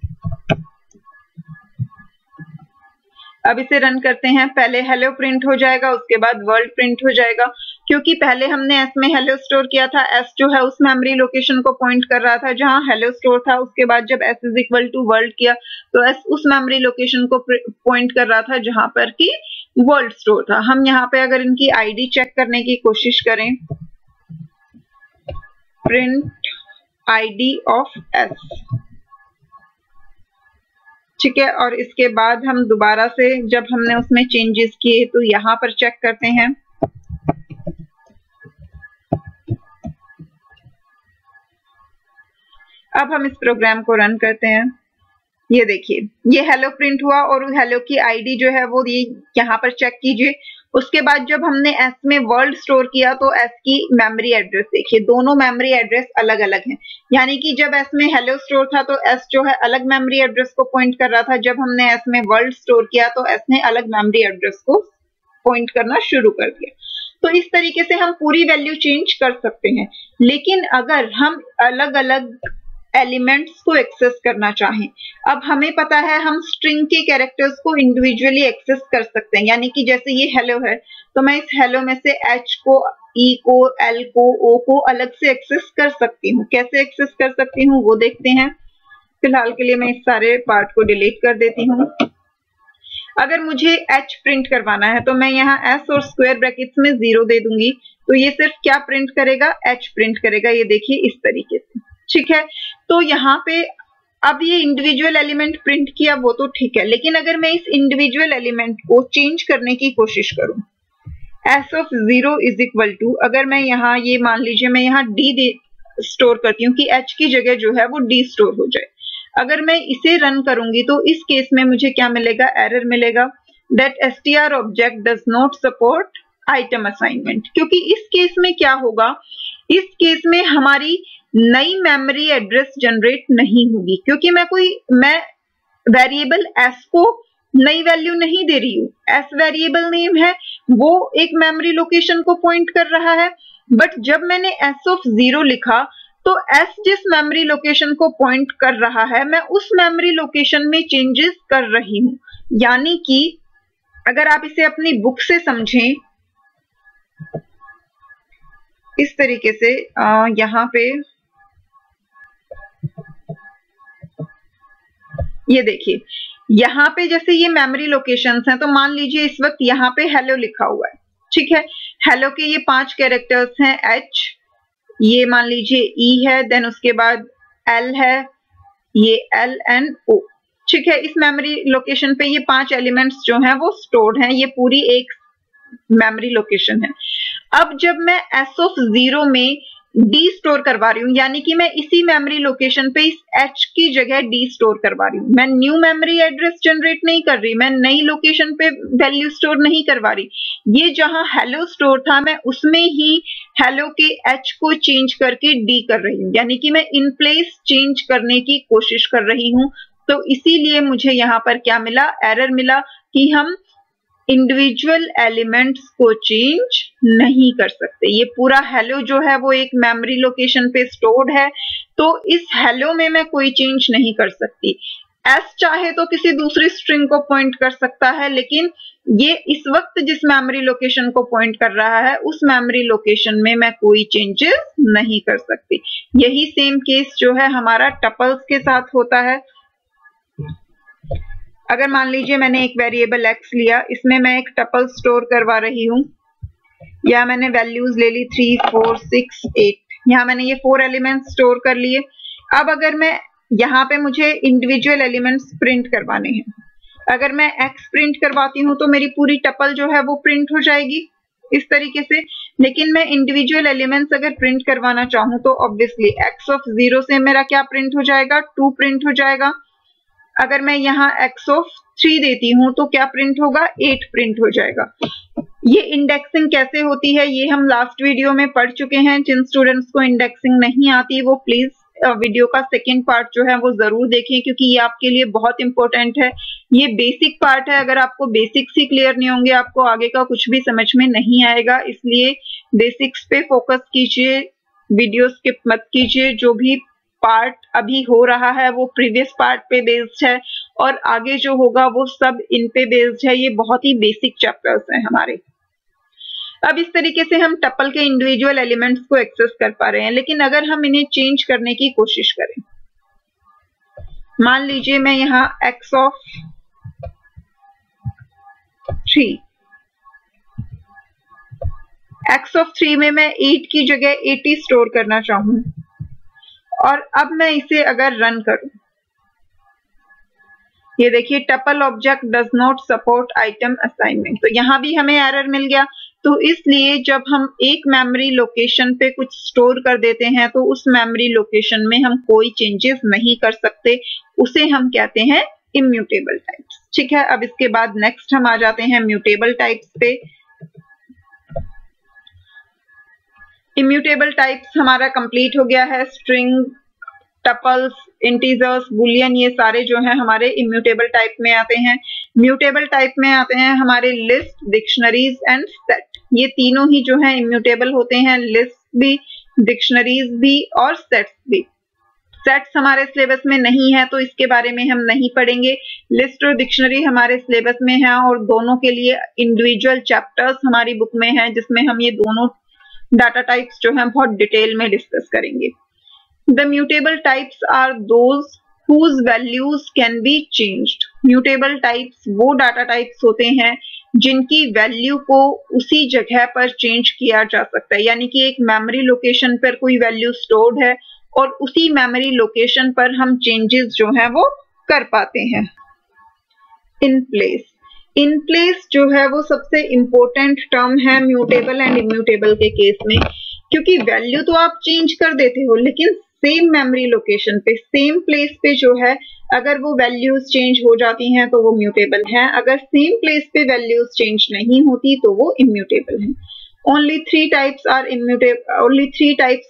अब इसे रन करते हैं। पहले हेलो प्रिंट हो जाएगा, उसके बाद वर्ल्ड प्रिंट हो जाएगा, क्योंकि पहले हमने s में हेलो स्टोर किया था। s जो है उस मेमोरी लोकेशन को पॉइंट कर रहा था जहां हेलो स्टोर था। उसके बाद जब s is equal to world किया तो s उस मेमोरी लोकेशन को पॉइंट कर रहा था जहां पर कि वर्ल्ड स्टोर था। हम यहाँ पे अगर इनकी आईडी चेक करने की कोशिश करें, प्रिंट आईडी ऑफ s, ठीक है। और इसके बाद हम दोबारा से जब हमने उसमें चेंजेस किए तो यहाँ पर चेक करते हैं। अब हम इस प्रोग्राम को रन करते हैं। ये देखिए, ये हेलो प्रिंट हुआ और हेलो की आईडी जो है वो ये यहाँ पर चेक कीजिए। उसके बाद जब हमने s में वर्ल्ड स्टोर किया तो s की मेमोरी एड्रेस देखिए, दोनों मेमोरी एड्रेस अलग अलग हैं। यानी कि जब s में हेलो स्टोर था तो s जो है अलग मेमोरी एड्रेस को पॉइंट कर रहा था। जब हमने s में वर्ल्ड स्टोर किया तो s ने अलग मेमोरी एड्रेस को पॉइंट करना शुरू कर दिया। तो इस तरीके से हम पूरी वैल्यू चेंज कर सकते हैं। लेकिन अगर हम अलग अलग एलिमेंट्स को एक्सेस करना चाहें, अब हमें पता है हम स्ट्रिंग के कैरेक्टर्स को इंडिविजुअली एक्सेस कर सकते हैं। यानी कि जैसे ये हेलो है तो मैं इस हेलो में से h को, e को, l को, o को अलग से एक्सेस कर सकती हूँ। कैसे एक्सेस कर सकती हूँ वो देखते हैं। फिलहाल के लिए मैं इस सारे पार्ट को डिलीट कर देती हूँ। अगर मुझे h प्रिंट करवाना है तो मैं यहाँ s और स्क्वायर ब्रैकेट्स में 0 दे दूंगी तो ये सिर्फ क्या प्रिंट करेगा, h प्रिंट करेगा। ये देखिए इस तरीके से, ठीक है। तो यहाँ पे अब ये इंडिविजुअल एलिमेंट प्रिंट किया वो तो ठीक है, लेकिन अगर मैं इस इंडिविजुअल एलिमेंट को चेंज करने की कोशिश करूं, s of 0 is equal to, अगर मैं यहाँ ये मान लीजिए मैं यहाँ d स्टोर करती हूँ कि h की जगह जो है वो d स्टोर हो जाए। अगर मैं इसे रन करूंगी तो इस केस में मुझे क्या मिलेगा, एरर मिलेगा that str object does not support item assignment. क्योंकि इस केस में क्या होगा, इस केस में हमारी नई मेमोरी एड्रेस जनरेट नहीं होगी, क्योंकि मैं वेरिएबल s को नई वैल्यू नहीं दे रही हूँ। s वेरिएबल नेम है, वो एक मेमोरी लोकेशन को पॉइंट कर रहा है। बट जब मैंने s ऑफ 0 लिखा तो s जिस मेमोरी लोकेशन को पॉइंट कर रहा है मैं उस मेमोरी लोकेशन में चेंजेस कर रही हूँ। यानी कि अगर आप इसे अपनी बुक से समझें इस तरीके से, यहाँ पे ये देखिए, यहाँ पे जैसे ये मेमोरी लोकेशंस हैं तो मान लीजिए इस वक्त यहाँ पे हेलो लिखा हुआ है, ठीक है। हेलो के ये 5 कैरेक्टर्स हैं, h, ये मान लीजिए e है, देन उसके बाद l है, ये l n o, ठीक है। इस मेमोरी लोकेशन पे ये 5 एलिमेंट्स जो हैं वो स्टोर्ड हैं। ये पूरी एक मेमोरी लोकेशन है। अब जब मैं s ऑफ 0 में d स्टोर करवा रही हूँ, यानी कि मैं इसी मेमोरी लोकेशन पे इस h की जगह d स्टोर करवा रही हूँ, मैं न्यू मेमोरी एड्रेस जनरेट नहीं कर रही, मैं नई लोकेशन पे वैल्यू स्टोर नहीं करवा रही। ये जहां हेलो स्टोर था मैं उसमें ही हेलो के h को चेंज करके d कर रही हूँ, यानी कि मैं इन प्लेस चेंज करने की कोशिश कर रही हूँ। तो इसीलिए मुझे यहाँ पर क्या मिला, एरर मिला कि हम इंडिविजुअल एलिमेंट्स को चेंज नहीं कर सकते। ये पूरा हेलो जो है वो एक मेमोरी लोकेशन पे स्टोर्ड है, तो इस हेलो में मैं कोई चेंज नहीं कर सकती। एस चाहे तो किसी दूसरी स्ट्रिंग को पॉइंट कर सकता है, लेकिन ये इस वक्त जिस मेमोरी लोकेशन को पॉइंट कर रहा है उस मेमोरी लोकेशन में मैं कोई चेंजेस नहीं कर सकती। यही सेम केस जो है हमारा टपल्स के साथ होता है। अगर मान लीजिए मैंने एक वेरिएबल x लिया, इसमें मैं एक टपल स्टोर करवा रही हूँ, या मैंने वैल्यूज ले ली 3, 4, 6, 8, यहाँ मैंने ये 4 एलिमेंट्स स्टोर कर लिए। अब अगर मैं यहाँ पे मुझे इंडिविजुअल एलिमेंट्स प्रिंट करवाने हैं, अगर मैं x प्रिंट करवाती हूँ तो मेरी पूरी टपल जो है वो प्रिंट हो जाएगी इस तरीके से। लेकिन मैं इंडिविजुअल एलिमेंट्स अगर प्रिंट करवाना चाहूँ तो ऑब्वियसली x ऑफ 0 से मेरा क्या प्रिंट हो जाएगा, 2 प्रिंट हो जाएगा। अगर मैं यहाँ x ऑफ 3 देती हूँ तो क्या प्रिंट होगा, 8 प्रिंट हो जाएगा। ये इंडेक्सिंग कैसे होती है ये हम लास्ट वीडियो में पढ़ चुके हैं। जिन स्टूडेंट्स को इंडेक्सिंग नहीं आती वो प्लीज वीडियो का सेकेंड पार्ट जो है वो जरूर देखें, क्योंकि ये आपके लिए बहुत इंपॉर्टेंट है। ये बेसिक पार्ट है, अगर आपको बेसिक्स ही क्लियर नहीं होंगे आपको आगे का कुछ भी समझ में नहीं आएगा। इसलिए बेसिक्स पे फोकस कीजिए, वीडियो स्किप मत कीजिए। जो भी पार्ट अभी हो रहा है वो प्रीवियस पार्ट पे बेस्ड है, और आगे जो होगा वो सब इन पे बेस्ड है। ये बहुत ही बेसिक चैप्टर्स हैं हमारे। अब इस तरीके से हम टपल के इंडिविजुअल एलिमेंट्स को एक्सेस कर पा रहे हैं, लेकिन अगर हम इन्हें चेंज करने की कोशिश करें, मान लीजिए मैं यहाँ x ऑफ 3, x ऑफ 3 में मैं 8 की जगह 80 स्टोर करना चाहूँ, और अब मैं इसे अगर रन करूं, ये देखिए tuple object does not support item assignment, तो यहाँ भी हमें एरर मिल गया। तो इसलिए जब हम एक मेमोरी लोकेशन पे कुछ स्टोर कर देते हैं तो उस मेमोरी लोकेशन में हम कोई चेंजेस नहीं कर सकते, उसे हम कहते हैं इम्यूटेबल टाइप्स। ठीक है, अब इसके बाद नेक्स्ट हम आ जाते हैं म्यूटेबल टाइप्स पे। इम्यूटेबल टाइप्स हमारा कंप्लीट हो गया है। स्ट्रिंग, टपल्स, इंटीजर्स, बुलियन, ये सारे जो हैं हमारे इम्यूटेबल टाइप में आते हैं। म्यूटेबल टाइप में आते हैं हमारे लिस्ट, डिक्शनरीज एंड सेट। ये तीनों ही जो हैं इम्यूटेबल होते हैं, लिस्ट भी, डिक्शनरीज भी और सेट्स भी। सेट्स हमारे सिलेबस में नहीं है तो इसके बारे में हम नहीं पढ़ेंगे। लिस्ट और डिक्शनरी हमारे सिलेबस में है, और दोनों के लिए इंडिविजुअल चैप्टर्स हमारी बुक में है, जिसमें हम ये दोनों डाटा टाइप्स जो हैं बहुत डिटेल में डिस्कस करेंगे। The mutable types are those whose values can be changed. Mutable types वो डाटा टाइप्स होते हैं जिनकी वैल्यू को उसी जगह पर चेंज किया जा सकता है, यानी कि एक मेमोरी लोकेशन पर कोई वैल्यू स्टोर्ड है और उसी मेमोरी लोकेशन पर हम चेंजेस जो है वो कर पाते हैं। इन प्लेस, इन प्लेस जो है वो सबसे इंपॉर्टेंट टर्म है म्यूटेबल एंड इम्यूटेबल के केस में, क्योंकि वैल्यू तो आप चेंज कर देते हो लेकिन सेम मेमोरी लोकेशन पे, सेम प्लेस पे जो है अगर वो वैल्यूज चेंज हो जाती हैं तो वो म्यूटेबल है, अगर सेम प्लेस पे वैल्यूज चेंज नहीं होती तो वो इम्यूटेबल है। Only three types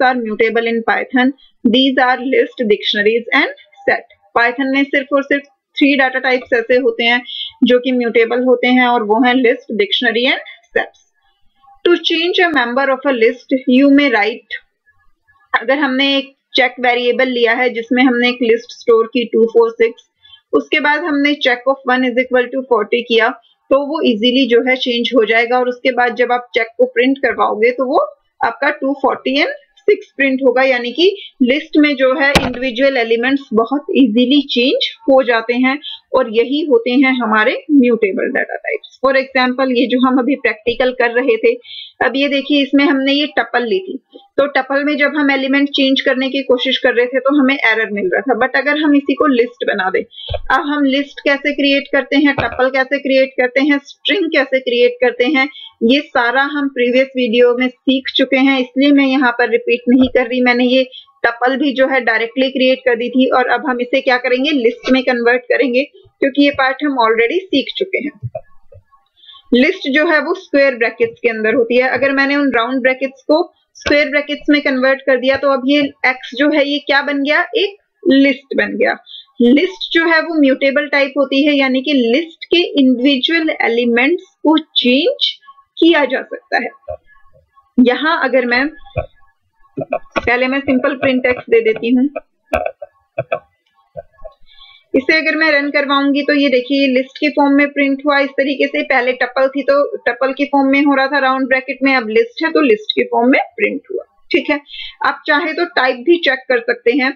are mutable in Python. These are list, dictionaries and set. Python में सिर्फ और सिर्फ 3 डाटा टाइप्स ऐसे होते हैं जो कि म्यूटेबल होते हैं, और वो हैं list, dictionary and sets. To change a member of a list, you may write, अगर हमने एक चेक वेरिएबल लिया है जिसमें हमने एक लिस्ट स्टोर की 2, 4, 6, उसके बाद हमने check of 1 is equal to 40 किया तो वो इजीली जो है चेंज हो जाएगा, और उसके बाद जब आप चेक को प्रिंट करवाओगे तो वो आपका 240 एंड 6 प्रिंट होगा, यानी कि लिस्ट में जो है इंडिविजुअल एलिमेंट्स बहुत इजीली चेंज हो जाते हैं। और यही होते हैं हमारे mutable data types. For example ये जो हम अभी प्रैक्टिकल कर रहे थे, अब ये देखिए इसमें हमने ये टपल ली थी, तो टपल में जब हम एलिमेंट चेंज करने की कोशिश कर रहे थे तो हमें एरर मिल रहा था। बट अगर हम इसी को लिस्ट बना दें, अब हम लिस्ट कैसे क्रिएट करते हैं, टपल कैसे क्रिएट करते हैं, स्ट्रिंग कैसे क्रिएट करते हैं, ये सारा हम प्रीवियस वीडियो में सीख चुके हैं, इसलिए मैं यहाँ पर रिपीट नहीं कर रही। मैंने ये टपल भी जो है डायरेक्टली क्रिएट कर दी थी और अब हम इसे क्या करेंगे, लिस्ट में कन्वर्ट करेंगे, क्योंकि ये पार्ट हम ऑलरेडी सीख चुके हैं। लिस्ट जो है वो स्क्वायर ब्रैकेट्स के अंदर होती है। अगर मैंने उन राउंड ब्रैकेट्स को स्क्वायर ब्रैकेट्स में कन्वर्ट कर दिया तो अब ये एक्स जो है ये क्या बन गया, एक लिस्ट बन गया। लिस्ट जो है वो म्यूटेबल टाइप होती है, यानी कि लिस्ट के इंडिविजुअल एलिमेंट्स को चेंज किया जा सकता है। यहां अगर मैं पहले मैं सिंपल प्रिंट एक्स दे देती हूँ, इसे अगर मैं रन करवाऊंगी तो ये देखिए लिस्ट के फॉर्म में प्रिंट हुआ इस तरीके से। पहले टपल थी तो टपल के फॉर्म में हो रहा था राउंड ब्रैकेट में, अब लिस्ट है तो लिस्ट के फॉर्म में प्रिंट हुआ। ठीक है, आप चाहे तो टाइप भी चेक कर सकते हैं।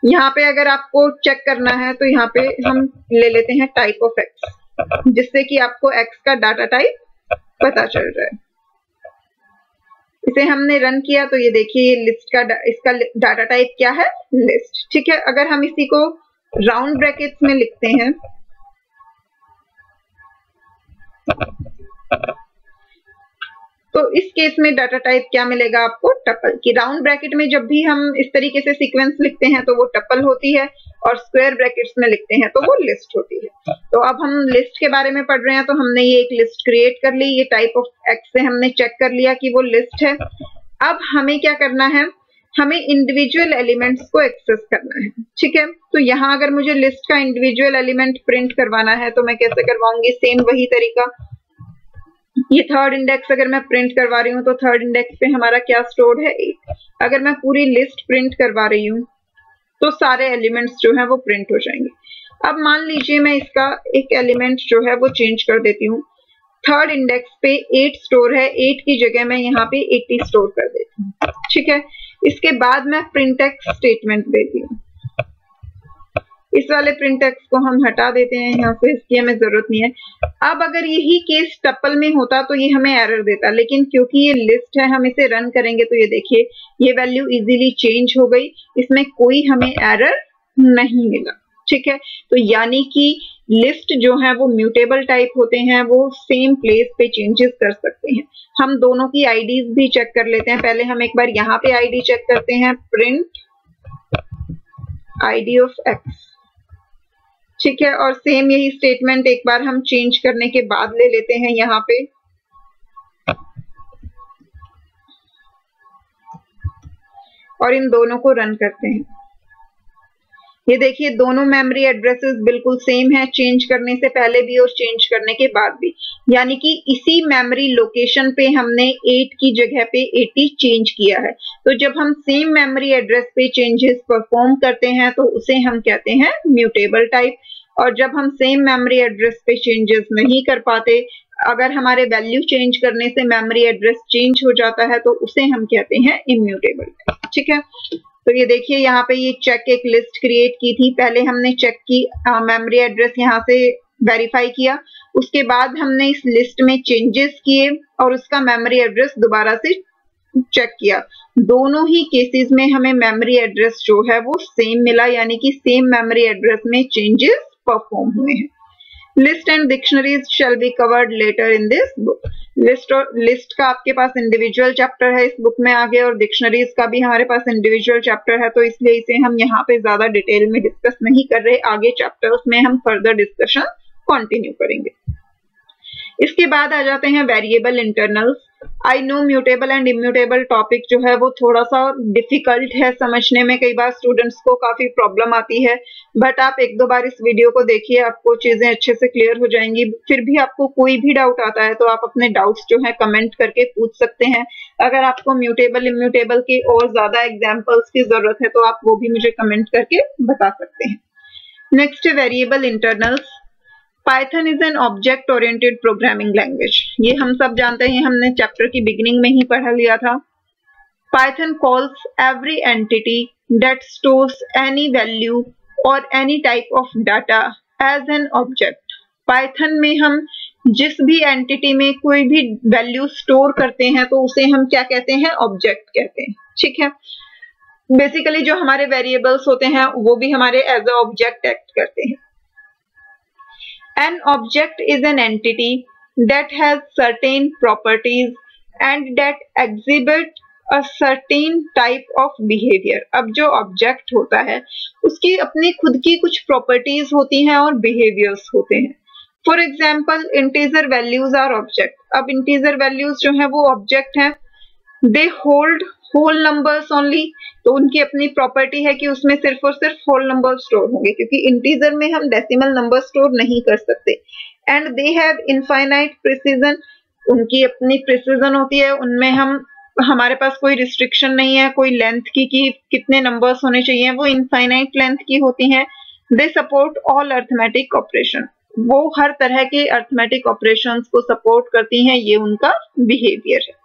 यहाँ पे अगर आपको चेक करना है तो यहाँ पे हम ले लेते हैं टाइप ऑफ एक्स, जिससे कि आपको एक्स का डाटा टाइप पता चल रहा है। इसे हमने रन किया तो ये देखिए लिस्ट का इसका डाटा टाइप क्या है, लिस्ट। ठीक है, अगर हम इसी को राउंड ब्रैकेट्स में लिखते हैं तो इस केस में डाटा टाइप क्या मिलेगा आपको, टपल की। राउंड ब्रैकेट में जब भी हम इस तरीके से सीक्वेंस लिखते हैं तो वो टपल होती है, और स्क्वायर ब्रैकेट्स में लिखते हैं तो वो लिस्ट होती है। तो अब हम लिस्ट के बारे में पढ़ रहे हैं, तो हमने ये एक लिस्ट क्रिएट कर ली, ये टाइप ऑफ एक्स से हमने चेक कर लिया कि वो लिस्ट है। अब हमें क्या करना है, हमें इंडिविजुअल एलिमेंट्स को एक्सेस करना है। ठीक है, तो यहाँ अगर मुझे लिस्ट का इंडिविजुअल एलिमेंट प्रिंट करवाना है तो मैं कैसे करवाऊंगी, सेम वही तरीका। ये थर्ड इंडेक्स अगर मैं प्रिंट करवा रही हूँ तो थर्ड इंडेक्स पे हमारा क्या स्टोर्ड है, 8। अगर मैं पूरी लिस्ट प्रिंट करवा रही हूँ तो सारे एलिमेंट्स जो है वो प्रिंट हो जाएंगे। अब मान लीजिए मैं इसका एक एलिमेंट जो है वो चेंज कर देती हूँ। थर्ड इंडेक्स पे 8 स्टोर है, 8 की जगह मैं यहाँ पे 80 स्टोर कर देती हूँ। ठीक है, इसके बाद मैं प्रिंट एक्स स्टेटमेंट देती हूँ। इस वाले प्रिंट एक्स को हम हटा देते हैं यहाँ से, इसकी हमें जरूरत नहीं है। अब अगर यही केस टपल में होता तो ये हमें एरर देता, लेकिन क्योंकि ये लिस्ट है हम इसे रन करेंगे तो ये देखिए ये वैल्यू इजीली चेंज हो गई, इसमें कोई हमें एरर नहीं मिला। ठीक है, तो यानी कि लिस्ट जो है वो म्यूटेबल टाइप होते हैं, वो सेम प्लेस पे चेंजेस कर सकते हैं। हम दोनों की आईडीज भी चेक कर लेते हैं। पहले हम एक बार यहाँ पे आईडी चेक करते हैं, प्रिंट आईडी ऑफ एक्स। ठीक है, और सेम यही स्टेटमेंट एक बार हम चेंज करने के बाद ले लेते हैं यहाँ पे। और इन दोनों को रन करते हैं। ये देखिए दोनों मेमोरी एड्रेसेस बिल्कुल सेम है, चेंज करने से पहले भी और चेंज करने के बाद भी, यानी कि इसी मेमोरी लोकेशन पे हमने 8 की जगह पे 80 चेंज किया है। तो जब हम सेम मेमोरी एड्रेस पे चेंजेस परफॉर्म करते हैं तो उसे हम कहते हैं म्यूटेबल टाइप। और जब हम सेम मेमोरी एड्रेस पे चेंजेस नहीं कर पाते, अगर हमारे वैल्यू चेंज करने से मेमोरी एड्रेस चेंज हो जाता है तो उसे हम कहते हैं इम्यूटेबल टाइप। ठीक है, तो ये देखिए यहाँ पे ये चेक एक लिस्ट क्रिएट की थी। पहले हमने चेक की मेमोरी एड्रेस यहाँ से वेरीफाई किया, उसके बाद हमने इस लिस्ट में चेंजेस किए और उसका मेमोरी एड्रेस दोबारा से चेक किया। दोनों ही केसेस में हमें मेमोरी एड्रेस जो है वो सेम मिला, यानी कि सेम मेमोरी एड्रेस में चेंजेस परफॉर्म हुए हैं। List and dictionaries shall be covered later in this book. List का आपके पास इंडिविजुअल चैप्टर है इस बुक में आगे, और डिक्शनरीज का भी हमारे पास इंडिविजुअल चैप्टर है, तो इसलिए इसे हम यहाँ पे ज्यादा डिटेल में डिस्कस नहीं कर रहे। आगे चैप्टर्स में हम फर्दर डिस्कशन कंटिन्यू करेंगे। इसके बाद आ जाते हैं variable internals. I know mutable and immutable topic जो है वो थोड़ा सा डिफिकल्ट है समझने में, कई बार स्टूडेंट्स को काफी प्रॉब्लम आती है, बट आप एक दो बार इस वीडियो को देखिए, आपको चीजें अच्छे से क्लियर हो जाएंगी। फिर भी आपको कोई भी डाउट आता है तो आप अपने डाउट्स जो है कमेंट करके पूछ सकते हैं। अगर आपको म्यूटेबल इम्यूटेबल के और ज्यादा एग्जाम्पल्स की जरूरत है तो आप वो भी मुझे कमेंट करके बता सकते हैं। नेक्स्ट है variable internals. Python is an object oriented programming language. ये हम सब जानते हैं, हमने चैप्टर की बिगिनिंग में ही पढ़ा लिया था। Python calls every entity that stores any value और any type of data as an object. Python में हम जिस भी एंटिटी में कोई भी वैल्यू स्टोर करते हैं तो उसे हम क्या कहते हैं, ऑब्जेक्ट कहते हैं। ठीक है, बेसिकली जो हमारे वेरिएबल्स होते हैं वो भी हमारे एज अ ऑब्जेक्ट एक्ट करते हैं। An object is an entity that has certain properties and that exhibit a certain type of behavior। अब जो ऑब्जेक्ट होता है उसकी अपनी खुद की कुछ प्रॉपर्टीज होती हैं और बिहेवियर्स होते हैं। For example integer values are object. अब इंटीजर वैल्यूज जो है वो ऑब्जेक्ट हैं। They hold whole numbers only, तो उनकी अपनी प्रॉपर्टी है कि उसमें सिर्फ और सिर्फ होल नंबर स्टोर होंगे, क्योंकि इंटीजर में हम डेसिमल नंबर स्टोर नहीं कर सकते। And they have infinite precision, उनकी अपनी प्रिसीजन होती है, उनमें हमारे पास कोई रिस्ट्रिक्शन नहीं है कोई लेंथ की कि कितने नंबर्स होने चाहिए, वो इनफाइनाइट लेंथ की होती हैं। They support all arithmetic operation, वो हर तरह के अर्थमेटिक ऑपरेशंस को सपोर्ट करती हैं, ये उनका बिहेवियर है।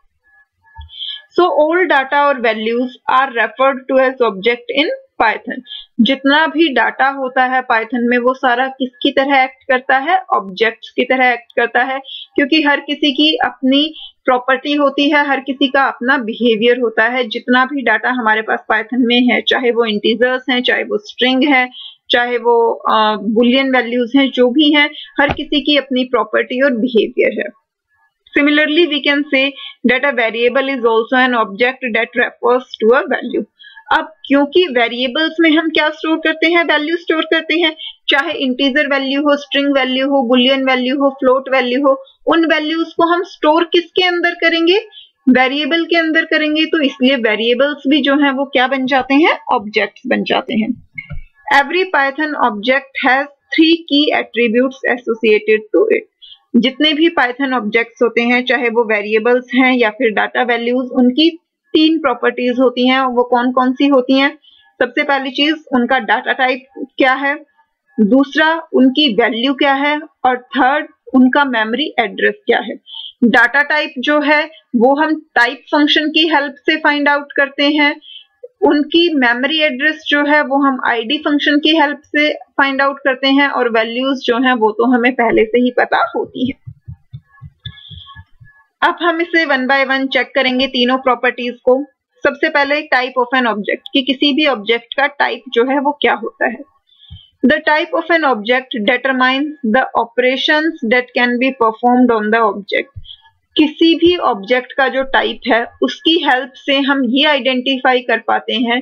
So all data और values are referred to as object in Python। जितना भी डाटा होता है पाइथन में वो सारा किसकी तरह एक्ट करता है, ऑब्जेक्ट्स की तरह एक्ट करता है, क्योंकि हर किसी की अपनी प्रॉपर्टी होती है, हर किसी का अपना बिहेवियर होता है। जितना भी डाटा हमारे पास पाइथन में है, चाहे वो इंटीजर्स हैं, चाहे वो स्ट्रिंग है, चाहे वो बुलियन वैल्यूज हैं, जो भी हैं, हर किसी की अपनी प्रॉपर्टी और बिहेवियर है। Similarly, we can say that a variable is also an object that refers to a value। अब क्योंकि वेरिएबल्स में हम क्या स्टोर करते हैं, वैल्यू स्टोर करते हैं, चाहे इंटीजर वैल्यू हो, स्ट्रिंग वैल्यू हो, बुलियन वैल्यू हो, फ्लोट वैल्यू हो, उन वैल्यूज को हम स्टोर किसके अंदर करेंगे, वेरिएबल के अंदर करेंगे। तो इसलिए वेरिएबल्स भी जो हैं वो क्या बन जाते हैं, ऑब्जेक्ट्स बन जाते हैं। एवरी पाइथन ऑब्जेक्ट हैज 3 की एट्रीब्यूट्स एसोसिएटेड टू इट। जितने भी पाइथन ऑब्जेक्ट्स होते हैं, चाहे वो वेरिएबल्स हैं या फिर डाटा वैल्यूज, उनकी 3 प्रॉपर्टीज होती हैं। वो कौन कौन सी होती हैं? सबसे पहली चीज, उनका डाटा टाइप क्या है, दूसरा उनकी वैल्यू क्या है, और थर्ड उनका मेमोरी एड्रेस क्या है। डाटा टाइप जो है वो हम टाइप फंक्शन की हेल्प से फाइंड आउट करते हैं। उनकी मेमोरी एड्रेस जो है वो हम आईडी फंक्शन की हेल्प से फाइंड आउट करते हैं, और वैल्यूज जो हैं वो तो हमें पहले से ही पता होती है। अब हम इसे 1 बाय 1 चेक करेंगे तीनों प्रॉपर्टीज को। सबसे पहले टाइप ऑफ एन ऑब्जेक्ट, कि किसी भी ऑब्जेक्ट का टाइप जो है वो क्या होता है। The type of an object determines the operations that can be performed on the object. किसी भी ऑब्जेक्ट का जो टाइप है उसकी हेल्प से हम ये आइडेंटिफाई कर पाते हैं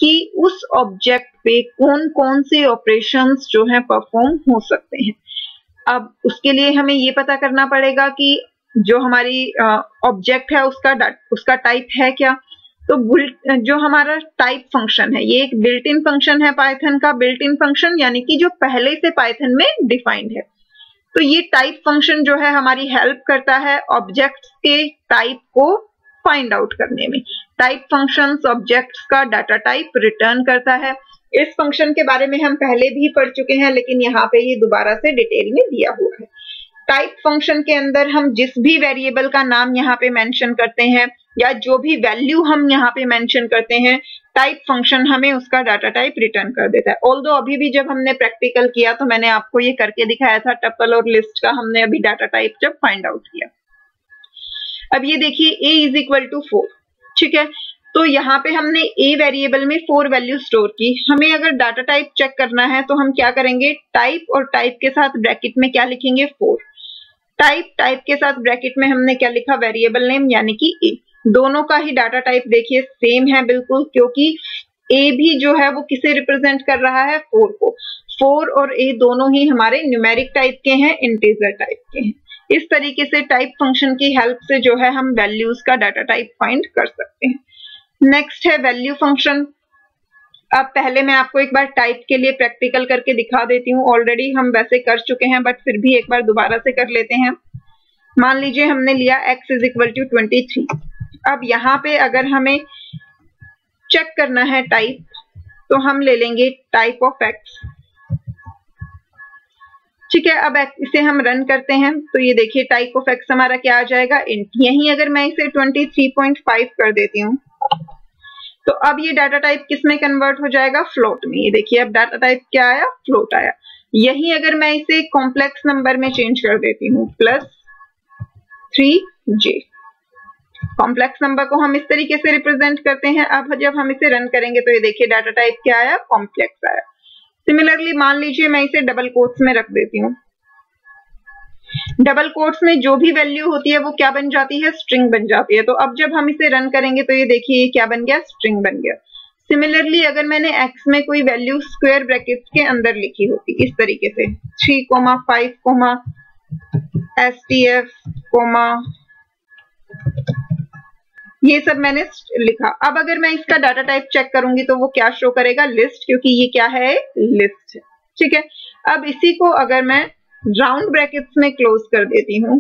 कि उस ऑब्जेक्ट पे कौन कौन से ऑपरेशंस जो हैं परफॉर्म हो सकते हैं। अब उसके लिए हमें ये पता करना पड़ेगा कि जो हमारी ऑब्जेक्ट है उसका टाइप है क्या। तो जो हमारा टाइप फंक्शन है, ये एक बिल्ट इन फंक्शन है पाइथन का, बिल्ट इन फंक्शन यानी कि जो पहले से पाइथन में डिफाइंड है। तो ये टाइप फंक्शन जो है हमारी हेल्प करता है ऑब्जेक्ट्स के टाइप को फाइंड आउट करने में। टाइप फंक्शंस ऑब्जेक्ट्स का डाटा टाइप रिटर्न करता है। इस फंक्शन के बारे में हम पहले भी पढ़ चुके हैं, लेकिन यहाँ पे ये दोबारा से डिटेल में दिया हुआ है। टाइप फंक्शन के अंदर हम जिस भी वेरिएबल का नाम यहाँ पे मेंशन करते हैं या जो भी वैल्यू हम यहाँ पे मेंशन करते हैं, टाइप फंक्शन हमें उसका डाटा टाइप रिटर्न कर देता है। ऑल्दो अभी भी जब हमने प्रैक्टिकल किया तो मैंने आपको ये करके दिखाया था, टपल और लिस्ट का हमने अभी डाटा टाइप जब फाइंड आउट किया। अब ये देखिए a इज इक्वल टू 4, ठीक है। तो यहाँ पे हमने a वेरिएबल में 4 वैल्यू स्टोर की। हमें अगर डाटा टाइप चेक करना है तो हम क्या करेंगे, टाइप और टाइप के साथ ब्रैकेट में क्या लिखेंगे, 4। टाइप के साथ ब्रैकेट में हमने क्या लिखा, वेरिएबल नेम यानी कि a। दोनों का ही डाटा टाइप देखिए सेम है बिल्कुल, क्योंकि a भी जो है वो किसे रिप्रेजेंट कर रहा है, 4 को। 4 और a दोनों ही हमारे न्यूमेरिक टाइप के हैं, इंटीजर टाइप के हैं। इस तरीके से टाइप फंक्शन की हेल्प से जो है हम वैल्यूज का डाटा टाइप फाइंड कर सकते हैं। नेक्स्ट है वैल्यू फंक्शन। अब पहले मैं आपको एक बार टाइप के लिए प्रैक्टिकल करके दिखा देती हूँ। ऑलरेडी हम वैसे कर चुके हैं, बट फिर भी एक बार दोबारा से कर लेते हैं। मान लीजिए हमने लिया x इज इक्वल टू 23। अब यहाँ पे अगर हमें चेक करना है टाइप, तो हम ले लेंगे टाइप ऑफ x, ठीक है। अब इसे हम रन करते हैं तो ये देखिए टाइप ऑफ x हमारा क्या आ जाएगा, इंट। यहीं अगर मैं इसे 23.5 कर देती हूँ तो अब ये डाटा टाइप किस में कन्वर्ट हो जाएगा, फ्लोट में। ये देखिए अब डाटा टाइप क्या आया, फ्लोट आया। यही अगर मैं इसे कॉम्प्लेक्स नंबर में चेंज कर देती हूँ +3j, कॉम्प्लेक्स नंबर को हम इस तरीके से रिप्रेजेंट करते हैं। अब जब हम इसे रन करेंगे तो ये देखिए डाटा टाइप क्या आया, कॉम्प्लेक्स आया। सिमिलरली मान लीजिए मैं इसे डबल कोट्स में रख देती हूँ। डबल कोट्स में जो भी वैल्यू होती है वो क्या बन जाती है, स्ट्रिंग बन जाती है। तो अब जब हम इसे रन करेंगे तो ये देखिए ये क्या बन गया, स्ट्रिंग बन गया। सिमिलरली अगर मैंने x में कोई वैल्यू स्क्वायर ब्रैकेट्स के अंदर लिखी होती इस तरीके से 3,5, STF, ये सब मैंने लिखा। अब अगर मैं इसका डाटा टाइप चेक करूंगी तो वो क्या शो करेगा, लिस्ट, क्योंकि ये क्या है, लिस्ट है। ठीक है, अब इसी को अगर मैं राउंड ब्रैकेट्स में क्लोज कर देती हूं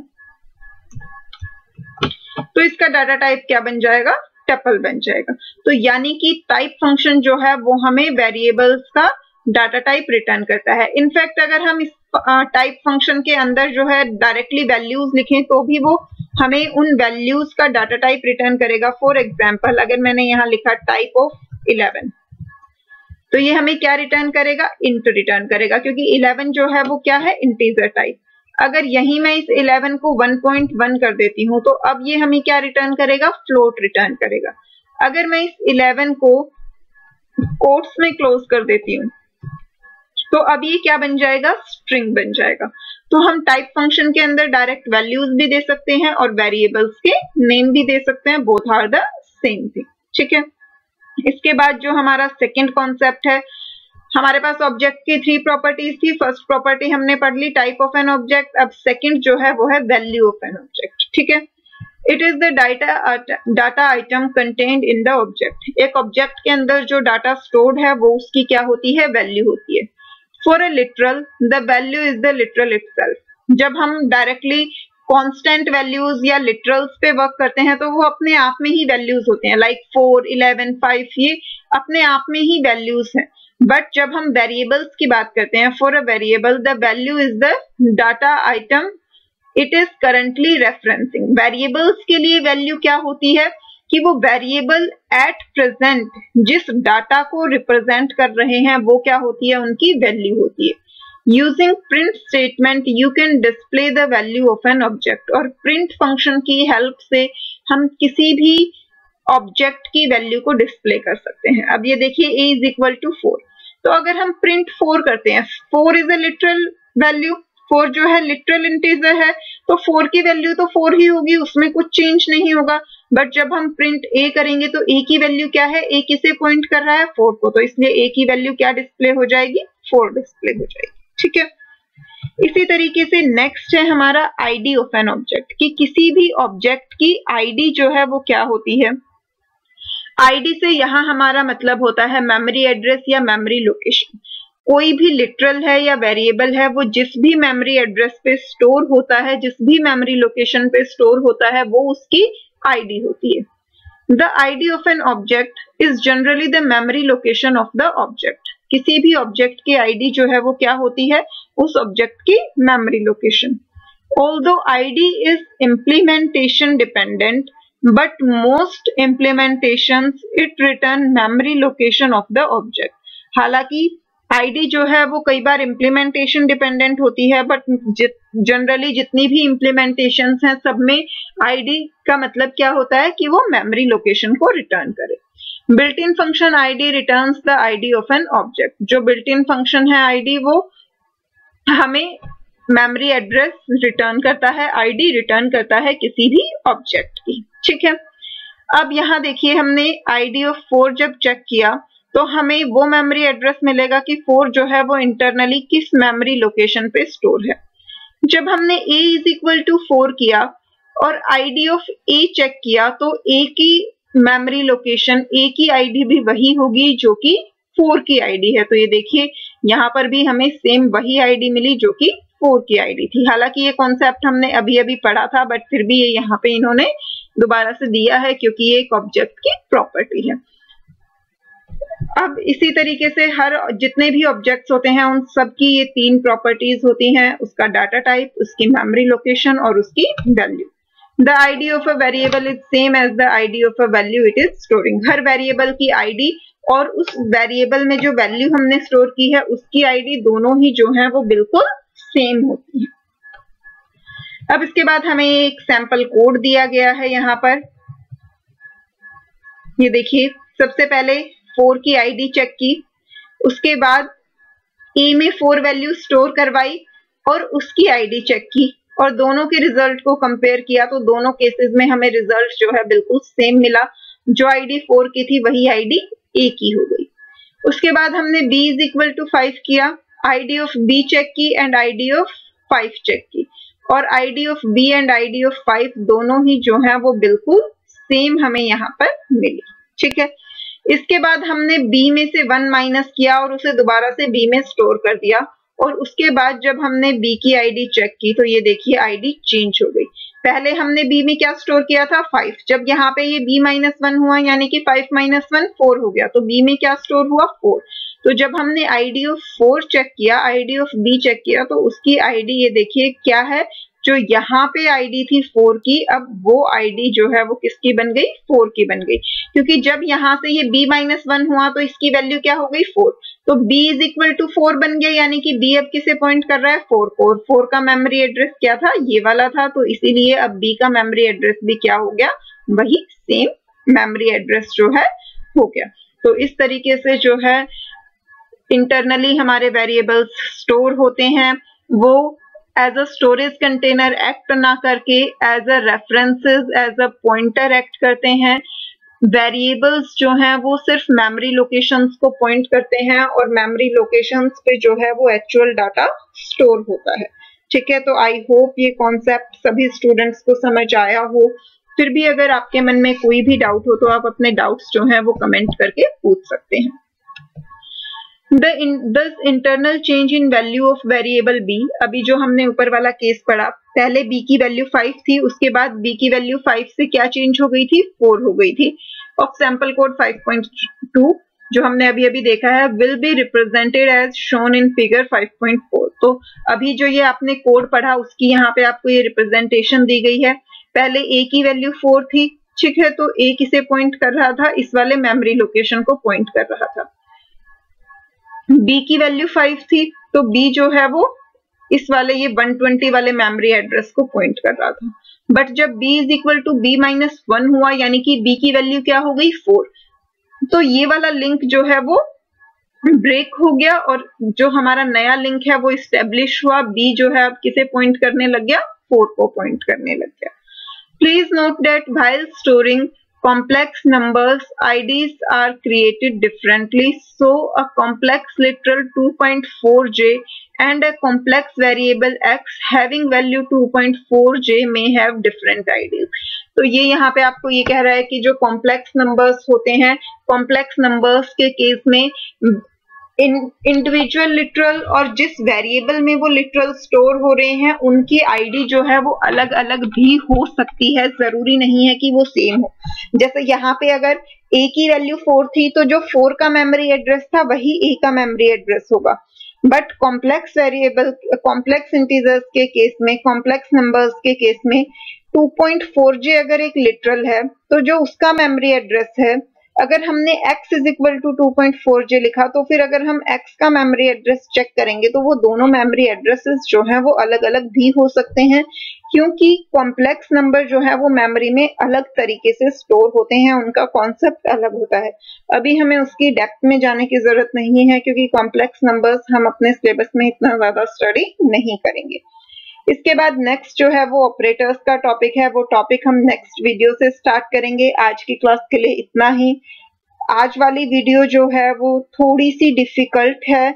तो इसका डाटा टाइप क्या बन जाएगा, टपल बन जाएगा। तो यानी कि टाइप फंक्शन जो है वो हमें वेरिएबल्स का डाटा टाइप रिटर्न करता है। इनफैक्ट अगर हम इस टाइप फंक्शन के अंदर जो है डायरेक्टली वैल्यूज लिखें तो भी वो हमें उन वैल्यूज का डाटा टाइप रिटर्न करेगा। फॉर एग्जांपल अगर मैंने यहाँ लिखा टाइप ऑफ 11 तो ये हमें क्या रिटर्न करेगा, इंट रिटर्न करेगा, क्योंकि 11 जो है वो क्या है, इंटीजर टाइप। अगर यही मैं इस 11 को 1.1 कर देती हूँ तो अब ये हमें क्या रिटर्न करेगा, फ्लोट रिटर्न करेगा। अगर मैं इस 11 को कोट्स में क्लोज कर देती हूँ तो अब ये क्या बन जाएगा, स्ट्रिंग बन जाएगा। तो हम टाइप फंक्शन के अंदर डायरेक्ट वैल्यूज भी दे सकते हैं और वेरिएबल्स के नेम भी दे सकते हैं, both are the same thing. ठीक है, इसके बाद जो हमारा सेकंड कॉन्सेप्ट है, हमारे पास ऑब्जेक्ट की 3 प्रॉपर्टीज थी। फर्स्ट प्रॉपर्टी हमने पढ़ ली, टाइप ऑफ एन ऑब्जेक्ट। अब सेकंड जो है वो है वैल्यू ऑफ एन ऑब्जेक्ट। ठीक है, it is the data item contained in the object. एक ऑब्जेक्ट के अंदर जो डाटा स्टोर्ड है वो उसकी क्या होती है, वैल्यू होती है। For a literal the value is the literal itself. जब हम डायरेक्टली कांस्टेंट वैल्यूज या लिटरल्स पे वर्क करते हैं तो वो अपने आप में ही वैल्यूज होते हैं, लाइक 4, 11, 5, ये अपने आप में ही वैल्यूज हैं। बट जब हम वेरिएबल्स की बात करते हैं, for a variable the value is the data item it is currently referencing. Variables के लिए वैल्यू क्या होती है कि वो वेरिएबल एट प्रेजेंट जिस डाटा को रिप्रेजेंट कर रहे हैं वो क्या होती है, उनकी वैल्यू होती है। Using print statement you can display the value of an object. और प्रिंट फंक्शन की हेल्प से हम किसी भी ऑब्जेक्ट की वैल्यू को डिस्प्ले कर सकते हैं। अब ये देखिए a इज इक्वल टू 4, तो अगर हम प्रिंट 4 करते हैं, 4 इज अ लिटरल वैल्यू, 4 जो है लिटरल इंटीजर है, तो 4 की वैल्यू तो 4 ही होगी, उसमें कुछ चेंज नहीं होगा। बट जब हम प्रिंट a करेंगे तो a की वैल्यू क्या है, a किसे पॉइंट कर रहा है, 4 को, तो इसलिए a की वैल्यू क्या डिस्प्ले हो जाएगी, 4 डिस्प्ले हो जाएगी। ठीक है, इसी तरीके से नेक्स्ट है हमारा आईडी ऑफ एन ऑब्जेक्ट, कि किसी भी ऑब्जेक्ट की आईडी जो है वो क्या होती है। आईडी से यहाँ हमारा मतलब होता है मेमोरी एड्रेस या मेमोरी लोकेशन। कोई भी लिटरल है या वेरिएबल है, वो जिस भी मेमोरी एड्रेस पे स्टोर होता है, जिस भी मेमोरी लोकेशन पे स्टोर होता है, वो उसकी आईडी होती है। The ID of an object is generally the memory location of the object. किसी भी ऑब्जेक्ट की आईडी जो है वो क्या होती है, उस ऑब्जेक्ट की memory location. Although ID is implementation dependent but most implementations it return memory location of the object। हालांकि आईडी जो है वो कई बार इम्प्लीमेंटेशन डिपेंडेंट होती है, बट जनरली जितनी भी इम्प्लीमेंटेशंस हैं सब में आईडी का मतलब क्या होता है कि वो मेमोरी लोकेशन को रिटर्न करे। Built in function ID returns the ID of an object. जो बिल्ट इन फंक्शन है आईडी वो हमें मेमोरी एड्रेस रिटर्न करता है, आईडी रिटर्न करता है किसी भी ऑब्जेक्ट की। ठीक है, अब यहाँ देखिए हमने आईडी ऑफ 4 जब चेक किया तो हमें वो मेमोरी एड्रेस मिलेगा कि 4 जो है वो इंटरनली किस मेमोरी लोकेशन पे स्टोर है। जब हमने a इज इक्वल टू 4 किया और आईडी ऑफ a चेक किया तो a की मेमोरी लोकेशन, a की आईडी भी वही होगी जो कि 4 की आईडी है। तो ये देखिए यहाँ पर भी हमें सेम वही आईडी मिली जो कि 4 की आईडी थी। हालांकि ये कॉन्सेप्ट हमने अभी अभी पढ़ा था, बट फिर भी ये यहाँ पे इन्होंने दोबारा से दिया है क्योंकि ये एक ऑब्जेक्ट की प्रॉपर्टी है। अब इसी तरीके से हर जितने भी ऑब्जेक्ट्स होते हैं उन सब की ये 3 प्रॉपर्टीज होती हैं, उसका डाटा टाइप, उसकी मेमोरी लोकेशन और उसकी वैल्यू। The ID of a variable is same as the ID of a value it is storing. हर वेरिएबल की आईडी और उस वेरिएबल में जो वैल्यू हमने स्टोर की है उसकी आईडी दोनों ही जो है वो बिल्कुल सेम होती है। अब इसके बाद हमें एक सैंपल कोड दिया गया है यहाँ पर। ये देखिए, सबसे पहले 4 की आईडी चेक की, उसके बाद ए में 4 वैल्यू स्टोर करवाई और उसकी आईडी चेक की और दोनों के रिजल्ट को कंपेयर किया तो दोनों केसेस में हमें रिजल्ट जो है बिल्कुल सेम मिला। जो आईडी 4 की थी वही आईडी ए की हो गई। उसके बाद हमने b इज इक्वल टू 5 किया, आईडी ऑफ b चेक की एंड आईडी ऑफ 5 चेक की और ID of b and ID of 5 दोनों ही जो है वो बिल्कुल सेम हमें यहाँ पर मिली। ठीक है, इसके बाद हमने b में से 1 माइनस किया और उसे दोबारा से b में स्टोर कर दिया और उसके बाद जब हमने b की आईडी चेक की तो ये देखिए आईडी चेंज हो गई। पहले हमने b में क्या स्टोर किया था 5, जब यहाँ पे ये b माइनस 1 हुआ यानी कि 5 माइनस 1 4 हो गया तो b में क्या स्टोर हुआ 4। तो जब हमने आईडी ऑफ 4 चेक किया, आईडी ऑफ b चेक किया तो उसकी आईडी ये देखिए क्या है, जो यहाँ पे आईडी थी 4 की, अब वो आईडी जो है वो किसकी बन गई 4 की बन गई, क्योंकि जब यहाँ से ये b माइनस 1 हुआ तो इसकी वैल्यू क्या हो गई 4, तो b इज इक्वल टू 4 बन गया, यानी कि b अब किसे पॉइंट कर रहा है 4 को। 4 का मेमोरी एड्रेस क्या था, ये वाला था, तो इसीलिए अब b का मेमोरी एड्रेस भी क्या हो गया, वही सेम मेमोरी एड्रेस जो है हो गया। तो इस तरीके से जो है इंटरनली हमारे वेरिएबल्स स्टोर होते हैं, वो as a storage container act ना करके as a references, as a pointer act करते हैं। वेरिएबल्स जो हैं वो सिर्फ मेमोरी लोकेशंस को पॉइंट करते हैं और मेमोरी लोकेशंस पे जो है वो एक्चुअल डाटा स्टोर होता है। ठीक है, तो आई होप ये कॉन्सेप्ट सभी स्टूडेंट्स को समझ आया हो। फिर भी अगर आपके मन में कोई भी डाउट हो तो आप अपने डाउट्स जो हैं वो कमेंट करके पूछ सकते हैं। Thus internal change in value of variable b, अभी जो हमने ऊपर वाला केस पढ़ा, पहले b की वैल्यू 5 थी, उसके बाद b की वैल्यू 5 से क्या चेंज हो गई थी 4 हो गई थी। और सैंपल कोड 5.2 जो हमने अभी अभी देखा है will be represented as shown in figure 5.4। तो अभी जो ये आपने कोड पढ़ा उसकी यहाँ पे आपको ये रिप्रेजेंटेशन दी गई है। पहले a की वैल्यू 4 थी, ठीक है, तो a किसे पॉइंट कर रहा था, इस वाले मेमोरी लोकेशन को पॉइंट कर रहा था। b की वैल्यू 5 थी तो b जो है वो इस वाले ये 120 वाले मेमोरी एड्रेस को पॉइंट कर रहा था। बट जब b is equal to b minus 1 हुआ यानी कि b की वैल्यू क्या हो गई 4, तो ये वाला लिंक जो है वो ब्रेक हो गया और जो हमारा नया लिंक है वो इस्टेब्लिश हुआ। b जो है अब किसे पॉइंट करने लग गया, 4 को पॉइंट करने लग गया। Please note that while storing complex numbers, IDs are created differently. So a complex literal 2.4j and a complex variable x having value 2.4j may have different IDs. तो ये यहाँ पे आपको ये कह रहा है कि जो कॉम्प्लेक्स नंबर्स होते हैं, कॉम्प्लेक्स नंबर्स के केस में इंडिविजुअल लिटरल और जिस वेरिएबल में वो लिटरल स्टोर हो रहे हैं उनकी आईडी जो है वो अलग अलग भी हो सकती है, जरूरी नहीं है कि वो सेम हो। जैसे यहाँ पे अगर a की वैल्यू 4 थी तो जो 4 का मेमोरी एड्रेस था वही a का मेमोरी एड्रेस होगा। But complex variable, complex integers के केस में, कॉम्प्लेक्स नंबर्स के केस में 2.4j अगर एक लिटरल है तो जो उसका मेमोरी एड्रेस है, अगर हमने x is equal to 2.4j लिखा तो फिर अगर हम x का मेमोरी एड्रेस चेक करेंगे तो वो दोनों मेमोरी एड्रेसेस जो हैं वो अलग अलग भी हो सकते हैं, क्योंकि कॉम्प्लेक्स नंबर जो है वो मेमोरी में अलग तरीके से स्टोर होते हैं, उनका कॉन्सेप्ट अलग होता है। अभी हमें उसकी डेप्थ में जाने की जरूरत नहीं है क्योंकि कॉम्प्लेक्स नंबर्स हम अपने सिलेबस में इतना ज्यादा स्टडी नहीं करेंगे। इसके बाद नेक्स्ट जो है वो ऑपरेटर्स का टॉपिक है, वो टॉपिक हम नेक्स्ट वीडियो से स्टार्ट करेंगे। आज की क्लास के लिए इतना ही। आज वाली वीडियो जो है वो थोड़ी सी डिफिकल्ट है।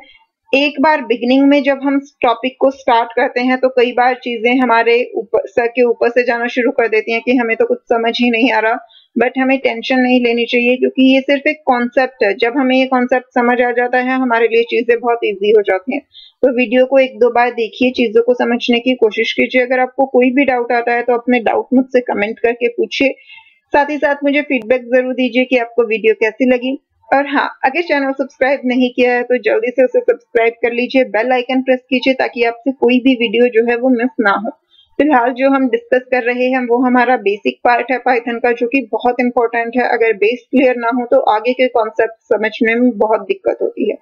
एक बार बिगिनिंग में जब हम टॉपिक को स्टार्ट करते हैं तो कई बार चीजें हमारे सर के ऊपर से जाना शुरू कर देती हैं कि हमें तो कुछ समझ ही नहीं आ रहा, बट हमें टेंशन नहीं लेनी चाहिए क्योंकि ये सिर्फ एक कॉन्सेप्ट है। जब हमें ये कॉन्सेप्ट समझ आ जाता है हमारे लिए चीजें बहुत इजी हो जाती हैं। तो वीडियो को 1-2 बार देखिए, चीजों को समझने की कोशिश कीजिए। अगर आपको कोई भी डाउट आता है तो अपने डाउट मुझसे कमेंट करके पूछिए। साथ ही साथ मुझे फीडबैक जरूर दीजिए कि आपको वीडियो कैसी लगी। और हाँ, अगर चैनल सब्सक्राइब नहीं किया है तो जल्दी से उसे सब्सक्राइब कर लीजिए, बेल आइकन प्रेस कीजिए ताकि आपसे कोई भी वीडियो जो है वो मिस ना हो। फिलहाल जो हम डिस्कस कर रहे हैं वो हमारा बेसिक पार्ट है पाइथन का, जो कि बहुत इंपॉर्टेंट है। अगर बेस क्लियर ना हो तो आगे के कॉन्सेप्ट समझने में बहुत दिक्कत होती है।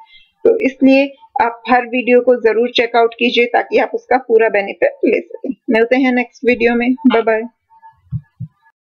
तो इसलिए आप हर वीडियो को जरूर चेकआउट कीजिए ताकि आप उसका पूरा बेनिफिट ले सकें। मिलते हैं नेक्स्ट वीडियो में। Bye bye.